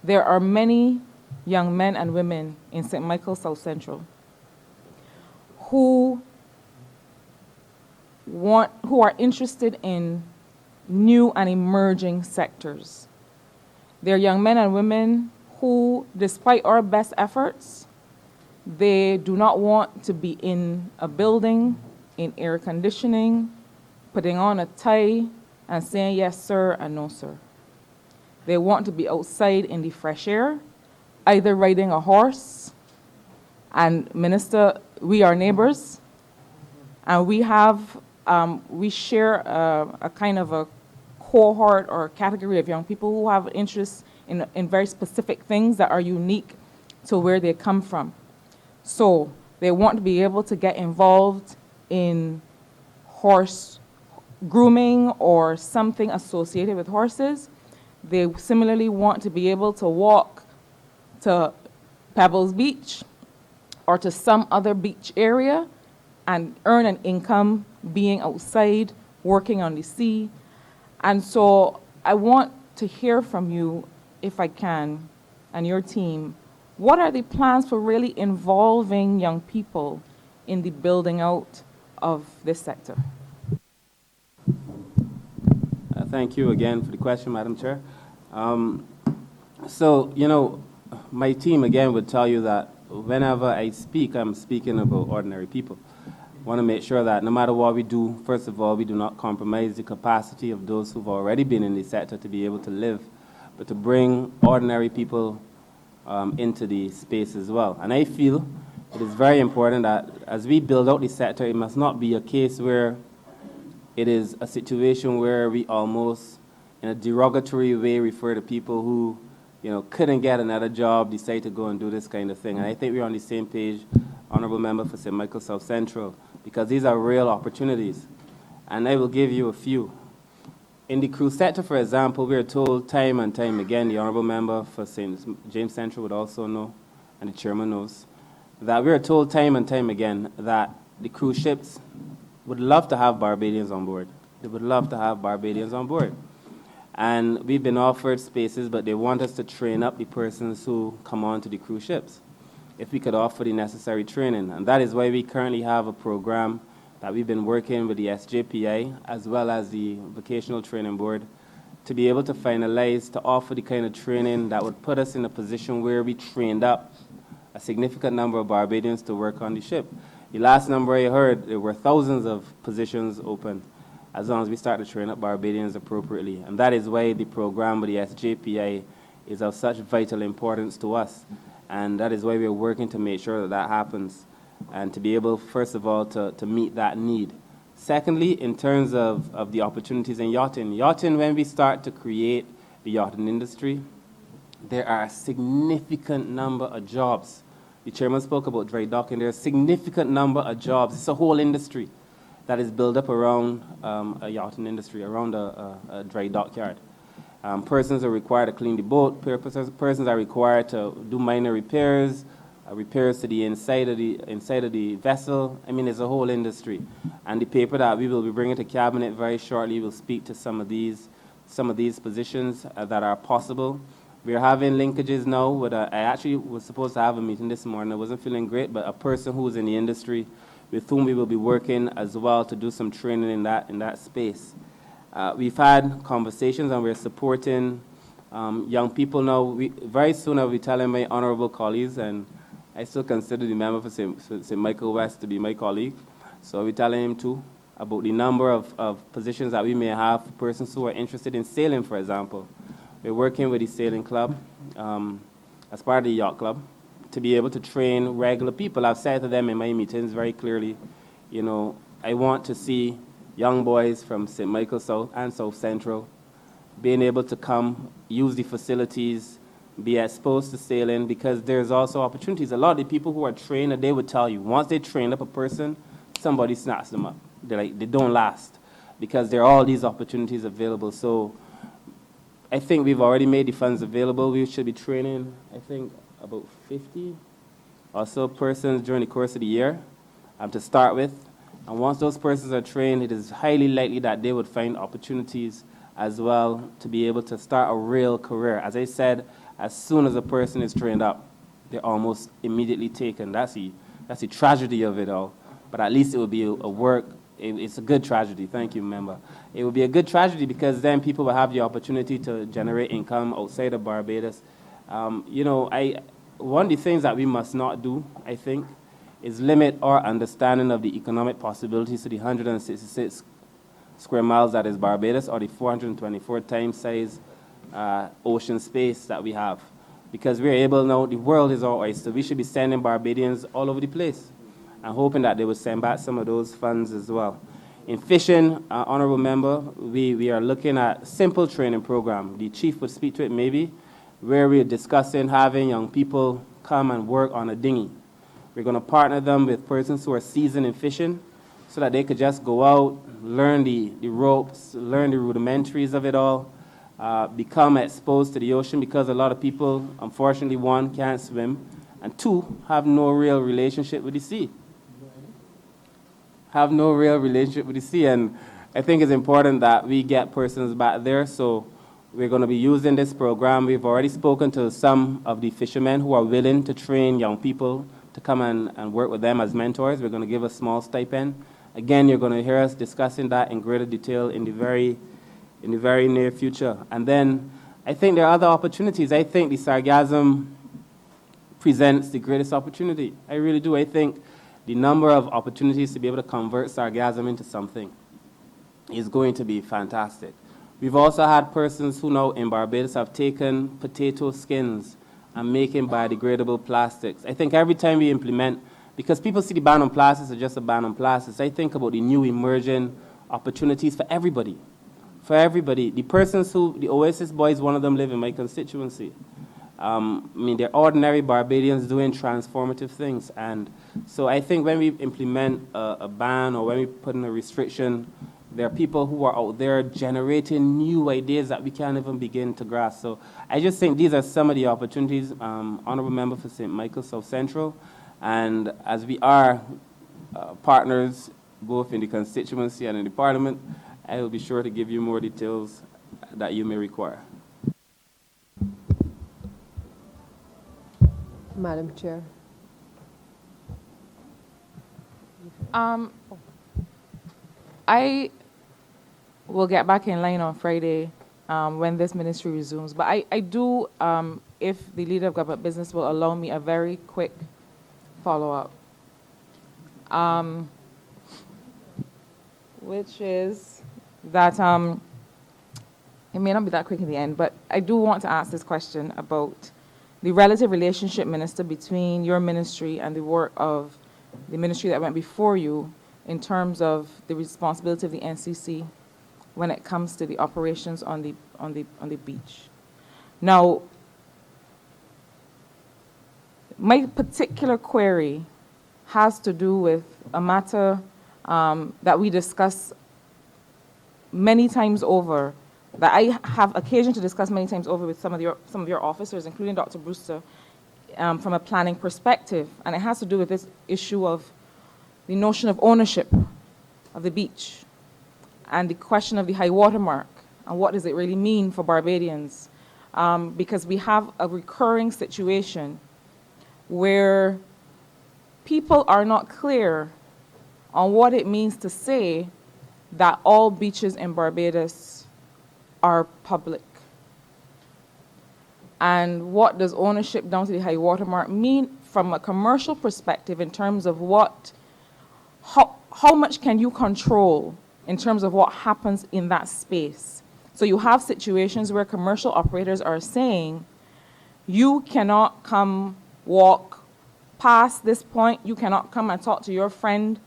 There are many young men and women in St. Michael South Central who are interested in new and emerging sectors. They're young men and women who, despite our best efforts, they do not want to be in a building, in air conditioning, putting on a tie and saying yes sir and no sir. They want to be outside in the fresh air, either riding a horse. And Minister, we are neighbors, and we share a kind of a cohort or category of young people who have interests in very specific things that are unique to where they come from. So they want to be able to get involved in horse grooming or something associated with horses. They similarly want to be able to walk to Pebbles Beach or to some other beach area and earn an income being outside, working on the sea. And so I want to hear from you, if I can, and your team, what are the plans for really involving young people in the building out of this sector? Thank you again for the question, Madam Chair. So, you know, my team again would tell you that whenever I speak, I'm speaking about ordinary people. I want to make sure that no matter what we do, first of all, we do not compromise the capacity of those who've already been in the sector to be able to live, but to bring ordinary people into the space as well. And I feel it is very important that as we build out the sector, it must not be a case where it is a situation where we almost, in a derogatory way, refer to people who, you know, couldn't get another job, decide to go and do this kind of thing. And I think we're on the same page, Honorable Member for St. Michael South Central, because these are real opportunities. And I will give you a few. In the crew sector, for example, we are told time and time again, the Honorable Member for St. James Central would also know, and the Chairman knows, that we are told time and time again that the cruise ships would love to have Barbadians on board. They would love to have Barbadians on board. And we've been offered spaces, but they want us to train up the persons who come on to the cruise ships, if we could offer the necessary training. And that is why we currently have a program that we've been working with the SJPI, as well as the Vocational Training Board, to be able to finalize, to offer the kind of training that would put us in a position where we trained up a significant number of Barbadians to work on the ship. The last number I heard, there were thousands of positions open, as long as we start to train up Barbadians appropriately. And that is why the program with the SJPI is of such vital importance to us. And that is why we are working to make sure that that happens, and to be able, first of all, to meet that need. Secondly, in terms of the opportunities in yachting. Yachting, when we start to create the yachting industry, there are a significant number of jobs. The Chairman spoke about dry docking. There are a significant number of jobs. It's a whole industry that is built up around a yachting industry, around a dry dockyard. Persons are required to clean the boat. Persons are required to do minor repairs, repairs to the inside of the vessel. I mean, it's a whole industry. And the paper that we will be bringing to Cabinet very shortly will speak to some of these positions that are possible. We are having linkages now with I actually was supposed to have a meeting this morning. I wasn't feeling great, but a person who is in the industry with whom we will be working as well to do some training in that space. We've had conversations, and we're supporting young people now. Very soon I'll be telling my honorable colleagues, and I still consider the member for St. Michael West to be my colleague, so I'll be telling him too about the number of positions that we may have for persons who are interested in sailing, for example. We're working with the sailing club as part of the yacht club to be able to train regular people. I've said to them in my meetings very clearly, you know, I want to see young boys from St. Michael South and South Central being able to come, use the facilities, be exposed to sailing, because there's also opportunities. A lot of the people who are trained, they would tell you, once they train up a person, somebody snaps them up. They don't last, because there are all these opportunities available. So I think we've already made the funds available. We should be training, I think, about 50 or so persons during the course of the year to start with. And once those persons are trained, it is highly likely that they would find opportunities as well to be able to start a real career. As I said, as soon as a person is trained up, they're almost immediately taken. That's the tragedy of it all. But at least it will be a work. It's a good tragedy. Thank you, member. It will be a good tragedy because then people will have the opportunity to generate income outside of Barbados. You know, one of the things that we must not do, I think, is limit our understanding of the economic possibilities to the 166 square miles that is Barbados, or the 424 times size ocean space that we have. Because we're able now, the world is our oyster. We should be sending Barbadians all over the place and hoping that they will send back some of those funds as well. In fishing, honorable member, we are looking at simple training program. The chief would speak to it maybe, where we're discussing having young people come and work on a dinghy. We're going to partner them with persons who are seasoned in fishing so that they could just go out, learn the ropes, learn the rudimentaries of it all, become exposed to the ocean, because a lot of people, unfortunately, one, can't swim, and two, have no real relationship with the sea. Have no real relationship with the sea, and I think it's important that we get persons back there, so we're going to be using this program. We've already spoken to some of the fishermen who are willing to train young people to come and work with them as mentors. We're going to give a small stipend, Again, you're going to hear us discussing that in greater detail in the very near future. And then I think there are other opportunities. I think the sargassum presents the greatest opportunity. I really do. I think the number of opportunities to be able to convert sargassum into something is going to be fantastic. We've also had persons who now in Barbados have taken potato skins and making biodegradable plastics. I think every time we implement, because people see the ban on plastics as just a ban on plastics, I think about the new emerging opportunities for everybody. For everybody. The persons who, the Oasis boys, one of them live in my constituency. I mean, they're ordinary Barbadians doing transformative things. And so I think when we implement a ban or when we put in a restriction, there are people who are out there generating new ideas that we can't even begin to grasp. So I just think these are some of the opportunities, Honourable Member for St. Michael South Central. And as we are partners both in the constituency and in the Parliament, I will be sure to give you more details that you may require. Madam Chair. I will get back in line on Friday when this ministry resumes. But I do, if the Leader of Government Business will allow me a very quick follow-up, which is that it may not be that quick in the end, but I do want to ask this question about the relative relationship, Minister, between your ministry and the work of the ministry that went before you in terms of the responsibility of the NCC when it comes to the operations on the beach. Now, my particular query has to do with a matter that we discuss many times over, that I have occasion to discuss many times over with some of your officers, including Dr. Brewster, from a planning perspective. And it has to do with this issue of the notion of ownership of the beach and the question of the high water mark and what does it really mean for Barbadians. Because we have a recurring situation where people are not clear on what it means to say that all beaches in Barbados are public. And what does ownership down to the high water mark mean from a commercial perspective in terms of how much can you control in terms of what happens in that space? So you have situations where commercial operators are saying, you cannot come walk past this point, you cannot come and talk to your friend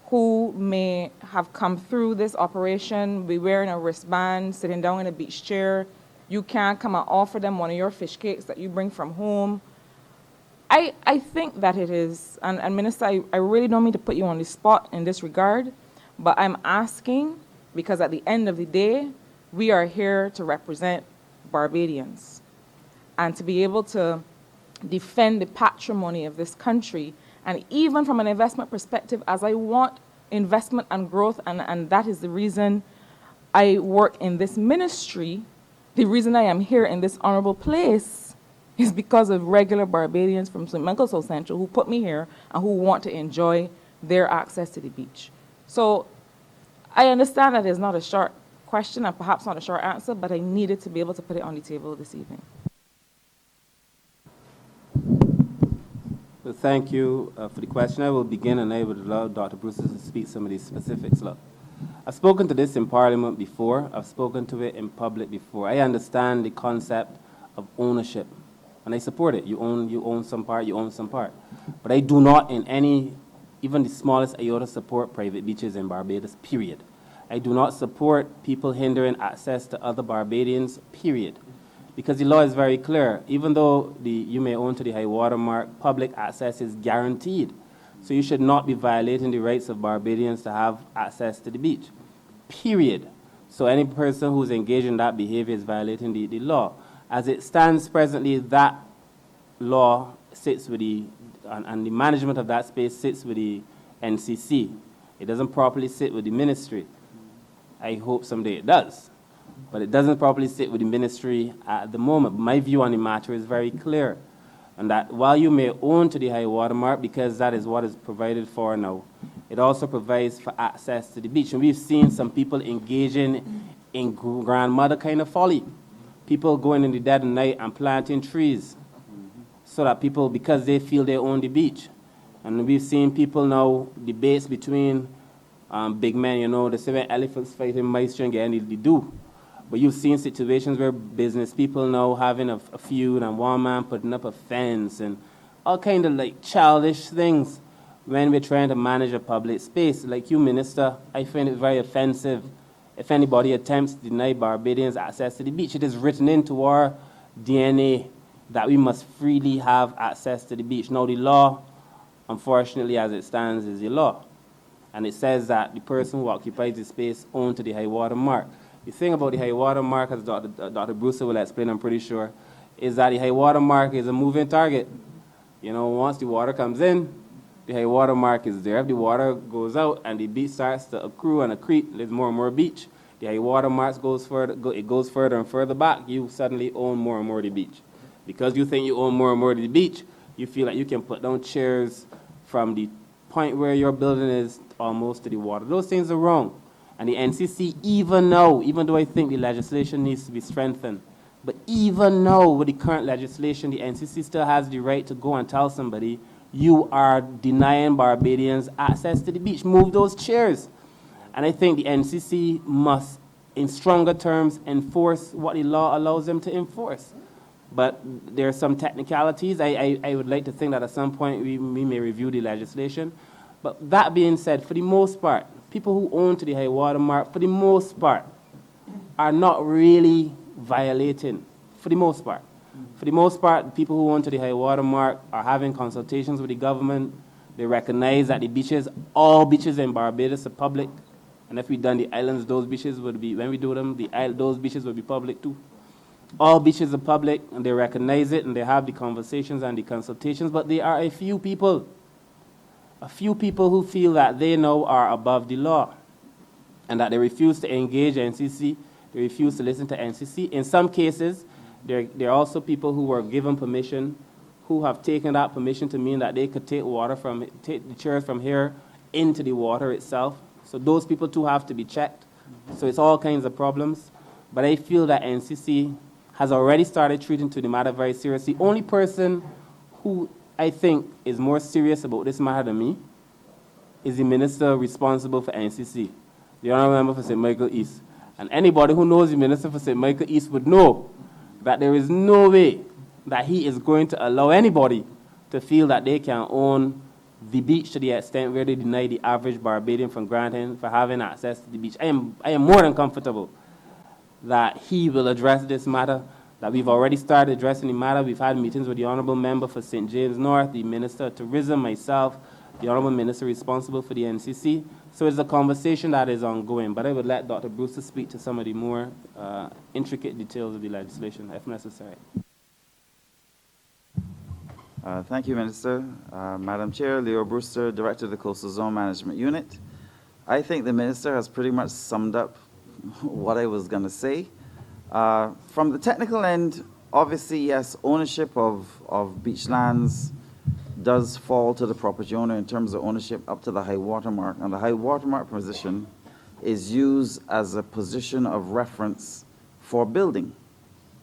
who may have come through this operation, be wearing a wristband, sitting down in a beach chair. You can't come and offer them one of your fish cakes that you bring from home. I think that it is, and Minister, I really don't mean to put you on the spot in this regard, but I'm asking because at the end of the day, we are here to represent Barbadians and to be able to defend the patrimony of this country. And even from an investment perspective, as I want investment and growth, and that is the reason I work in this ministry, the reason I am here in this honorable place is because of regular Barbadians from St. Michael South Central who put me here and who want to enjoy their access to the beach. So I understand that it's not a short question and perhaps not a short answer, but I needed to be able to put it on the table this evening. Well, thank you for the question. I will begin and I would allow Dr. Brewster to speak some of these specifics. Look, I've spoken to this in Parliament before. I've spoken to it in public before. I understand the concept of ownership, and I support it. You own some part, you own some part. But I do not in any, even the smallest iota, support private beaches in Barbados, period. I do not support people hindering access to other Barbadians, period. Because the law is very clear. Even though you may own to the high water mark, public access is guaranteed. So you should not be violating the rights of Barbadians to have access to the beach, period. So any person who's engaged in that behavior is violating the law. As it stands presently, that law sits with and the management of that space sits with the NCC. It doesn't properly sit with the ministry. I hope someday it does. But it doesn't properly sit with the ministry at the moment. My view on the matter is very clear. And that while you may own to the high water mark, because that is what is provided for now, It also provides for access to the beach. And we've seen some people engaging in grandmother kind of folly. People going in the dead of night and planting trees so that people, because they feel they own the beach. And we've seen people now, debates between big men, you know, the 7 elephants fighting mice and getting the do. But you've seen situations where business people now having a feud and one man putting up a fence and all kind of like childish things when we're trying to manage a public space. Like you, Minister, I find it very offensive if anybody attempts to deny Barbadians access to the beach. It is written into our DNA that we must freely have access to the beach. Now, the law, unfortunately, as it stands, is the law. And it says that the person who occupies the space owns to the high water mark. The thing about the high water mark, as Dr. Brewster will explain, I'm pretty sure, is that the high water mark is a moving target. You know, once the water comes in, the high water mark is there. If the water goes out and the beach starts to accrue and accrete, there's more and more beach. The high water mark goes further, it goes further and further back. You suddenly own more and more of the beach. Because you think you own more and more of the beach, you feel like you can put down chairs from the point where your building is almost to the water. Those things are wrong. And the NCC, even now, even though I think the legislation needs to be strengthened, but even now with the current legislation, the NCC still has the right to go and tell somebody, you are denying Barbadians access to the beach. Move those chairs. And I think the NCC must, in stronger terms, enforce what the law allows them to enforce. But there are some technicalities. I would like to think that at some point we may review the legislation. But that being said, for the most part, people who own to the high water mark, for the most part, are not really violating, for the most part. For the most part, people who own to the high water mark are having consultations with the government. They recognize that the beaches, all beaches in Barbados are public. And if we done the islands, those beaches would be, when we do them, those beaches would be public too. All beaches are public, and they recognize it, and they have the conversations and the consultations, but there are a few people who feel that they now are above the law, and that they refuse to engage NCC, they refuse to listen to NCC. In some cases, there are also people who were given permission, who have taken that permission to mean that they could take the chairs from here into the water itself. So those people too have to be checked. So it's all kinds of problems. But I feel that NCC has already started treating to the matter very seriously. The only person who I think is more serious about this matter than me is the minister responsible for NCC, the honorable member for St. Michael East. And anybody who knows the minister for St. Michael East would know that there is no way that he is going to allow anybody to feel that they can own the beach to the extent where they deny the average Barbadian from granting for having access to the beach. I am more than comfortable that he will address this matter, that we've already started addressing the matter. We've had meetings with the honorable member for St. James North, the minister of tourism, myself, the honorable minister responsible for the NCC. So it's a conversation that is ongoing, but I would let Dr. Brewster speak to some of the more intricate details of the legislation, if necessary. Thank you, Minister. Madam Chair, Leo Brewster, Director of the Coastal Zone Management Unit. I think the Minister has pretty much summed up what I was going to say. From the technical end, obviously, yes, ownership of beach lands does fall to the property owner in terms of ownership up to the high water mark. And the high water mark position is used as a position of reference for building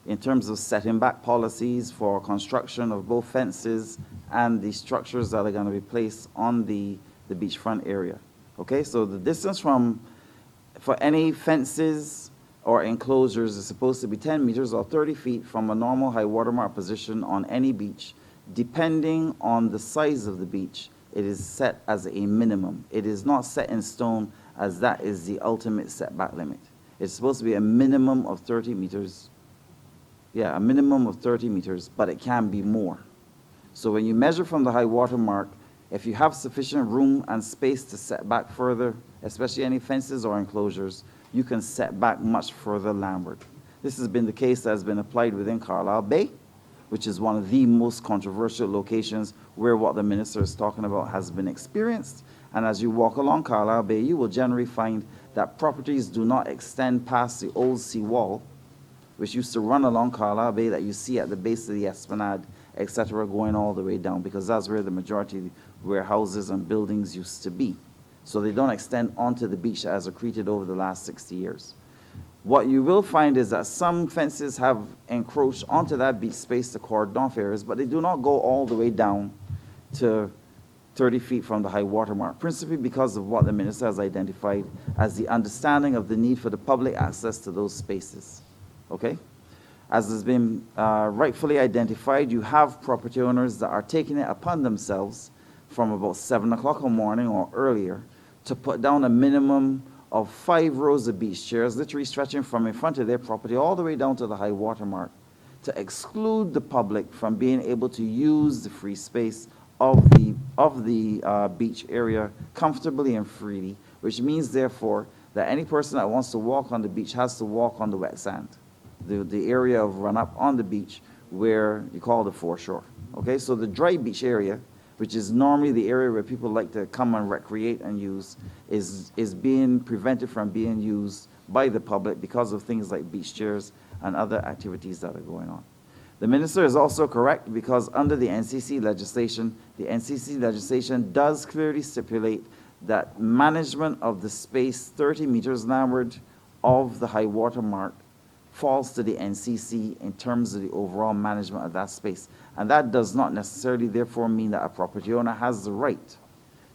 in terms of setting back policies for construction of both fences and the structures that are going to be placed on the beachfront area. Okay, so the distance for any fences or enclosures is supposed to be 10 meters or 30 feet from a normal high water mark position on any beach. Depending on the size of the beach, it is set as a minimum. It is not set in stone as that is the ultimate setback limit. It's supposed to be a minimum of 30 meters. Yeah, a minimum of 30 meters, but it can be more. So when you measure from the high water mark, if you have sufficient room and space to set back further, especially any fences or enclosures, you can set back much further landward. This has been the case that has been applied within Carlisle Bay, which is one of the most controversial locations where what the minister is talking about has been experienced. And as you walk along Carlisle Bay, you will generally find that properties do not extend past the old seawall, which used to run along Carlisle Bay that you see at the base of the Esplanade, etc., going all the way down, because that's where the majority of warehouses and buildings used to be. so they don't extend onto the beach as accreted over the last 60 years. What you will find is that some fences have encroached onto that beach space to cordon off areas, but they do not go all the way down to 30 feet from the high water mark, principally because of what the minister has identified as the understanding of the need for the public access to those spaces, okay? As has been rightfully identified, you have property owners that are taking it upon themselves from about 7 o'clock in the morning or earlier to put down a minimum of 5 rows of beach chairs, literally stretching from in front of their property all the way down to the high water mark, to exclude the public from being able to use the free space of the beach area comfortably and freely, which means, therefore, that any person that wants to walk on the beach has to walk on the wet sand, the area of run-up on the beach where you call the foreshore. Okay, so the dry beach area, which is normally the area where people like to come and recreate and use, is being prevented from being used by the public because of things like beach chairs and other activities that are going on. The minister is also correct because under the NCC legislation does clearly stipulate that management of the space 30 meters landward of the high water mark falls to the NCC in terms of the overall management of that space. And that does not necessarily therefore mean that a property owner has the right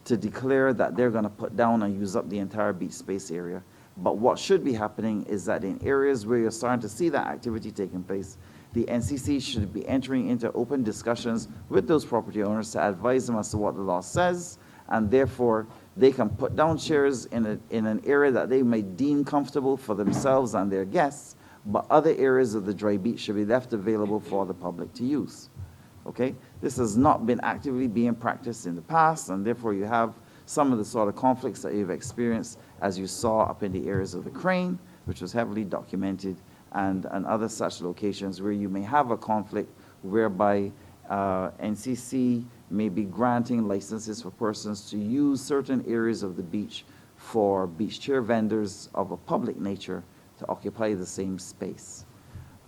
to declare that they're going to put down and use up the entire beach space area. But what should be happening is that in areas where you're starting to see that activity taking place, the NCC should be entering into open discussions with those property owners to advise them as to what the law says, and therefore they can put down chairs in an area that they may deem comfortable for themselves and their guests, but other areas of the dry beach should be left available for the public to use. Okay? This has not been actively being practiced in the past, and therefore you have some of the sort of conflicts that you've experienced as you saw up in the areas of the Crane, which was heavily documented, and other such locations where you may have a conflict whereby NCC may be granting licenses for persons to use certain areas of the beach for beach chair vendors of a public nature to occupy the same space.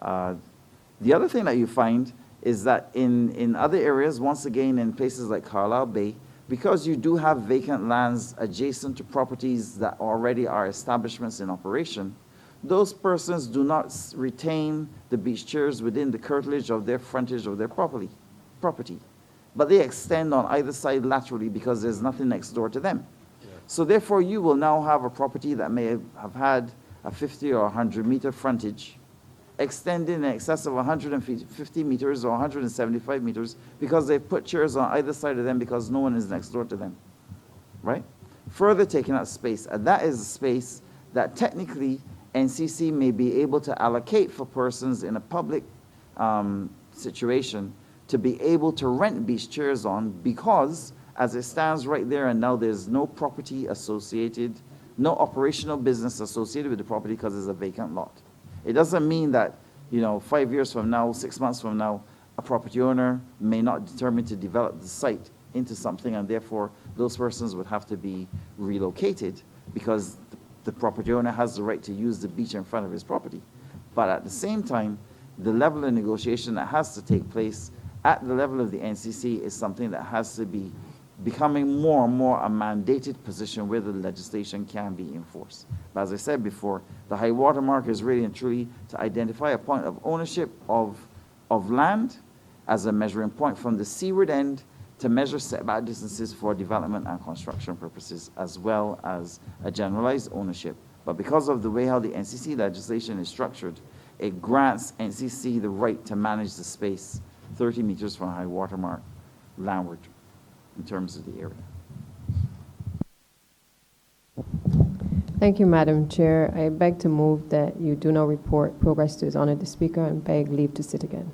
The other thing that you find is that in other areas, once again in places like Carlisle Bay, because you do have vacant lands adjacent to properties that already are establishments in operation, those persons do not retain the beach chairs within the curtilage of their frontage of their property, but they extend on either side laterally because there's nothing next door to them. Yeah. So therefore, you will now have a property that may have had a 50 or 100 meter frontage, extending in excess of 150 meters or 175 meters because they've put chairs on either side of them because no one is next door to them, right? Further taking up space, and that is a space that technically NCC may be able to allocate for persons in a public situation to be able to rent beach chairs on because as it stands right there and now there's no property associated, no operational business associated with the property because it's a vacant lot. It doesn't mean that, 5 years from now, 6 months from now, a property owner may not determine to develop the site into something and therefore those persons would have to be relocated because the property owner has the right to use the beach in front of his property. But at the same time, the level of negotiation that has to take place at the level of the NCC is something that has to be becoming more and more a mandated position where the legislation can be enforced. But as I said before, the high water mark is really and truly to identify a point of ownership of land as a measuring point from the seaward end to measure setback distances for development and construction purposes, as well as a generalized ownership. But because of the way how the NCC legislation is structured, it grants NCC the right to manage the space 30 meters from high water mark landward in terms of the area. Thank you, Madam Chair. I beg to move that you do not report progress to His Honor the Speaker and beg leave to sit again.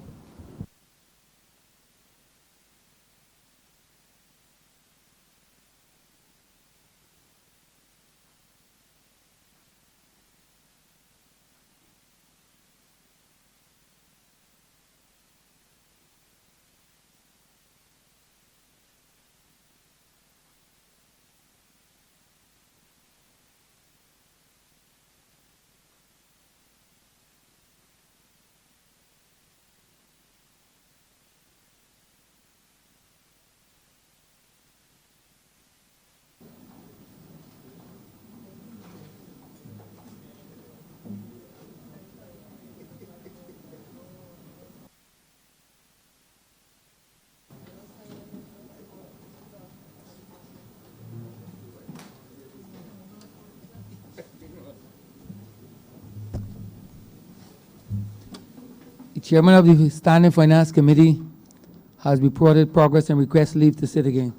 The chairman of the Standing Finance Committee has reported progress and requests leave to sit again.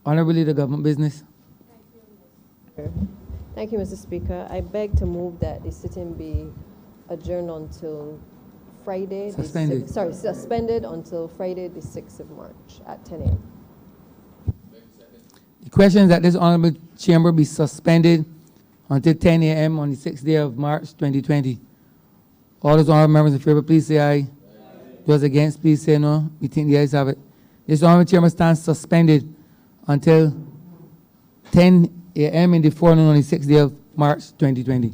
Honorable Leader, Government Business. Thank you, Mr. Speaker. I beg to move that the sitting be adjourned until Friday. Suspended. Suspended until Friday, the 6th of March at 10 a.m. The question is that this honorable chamber be suspended until 10 a.m. on the 6th day of March 2020. All those honorable members in favor, please say aye. Those against, please say no. We think the ayes have it. This honorable chamber stands suspended until 10 a.m. in the forenoon on the 6th day of March 2020.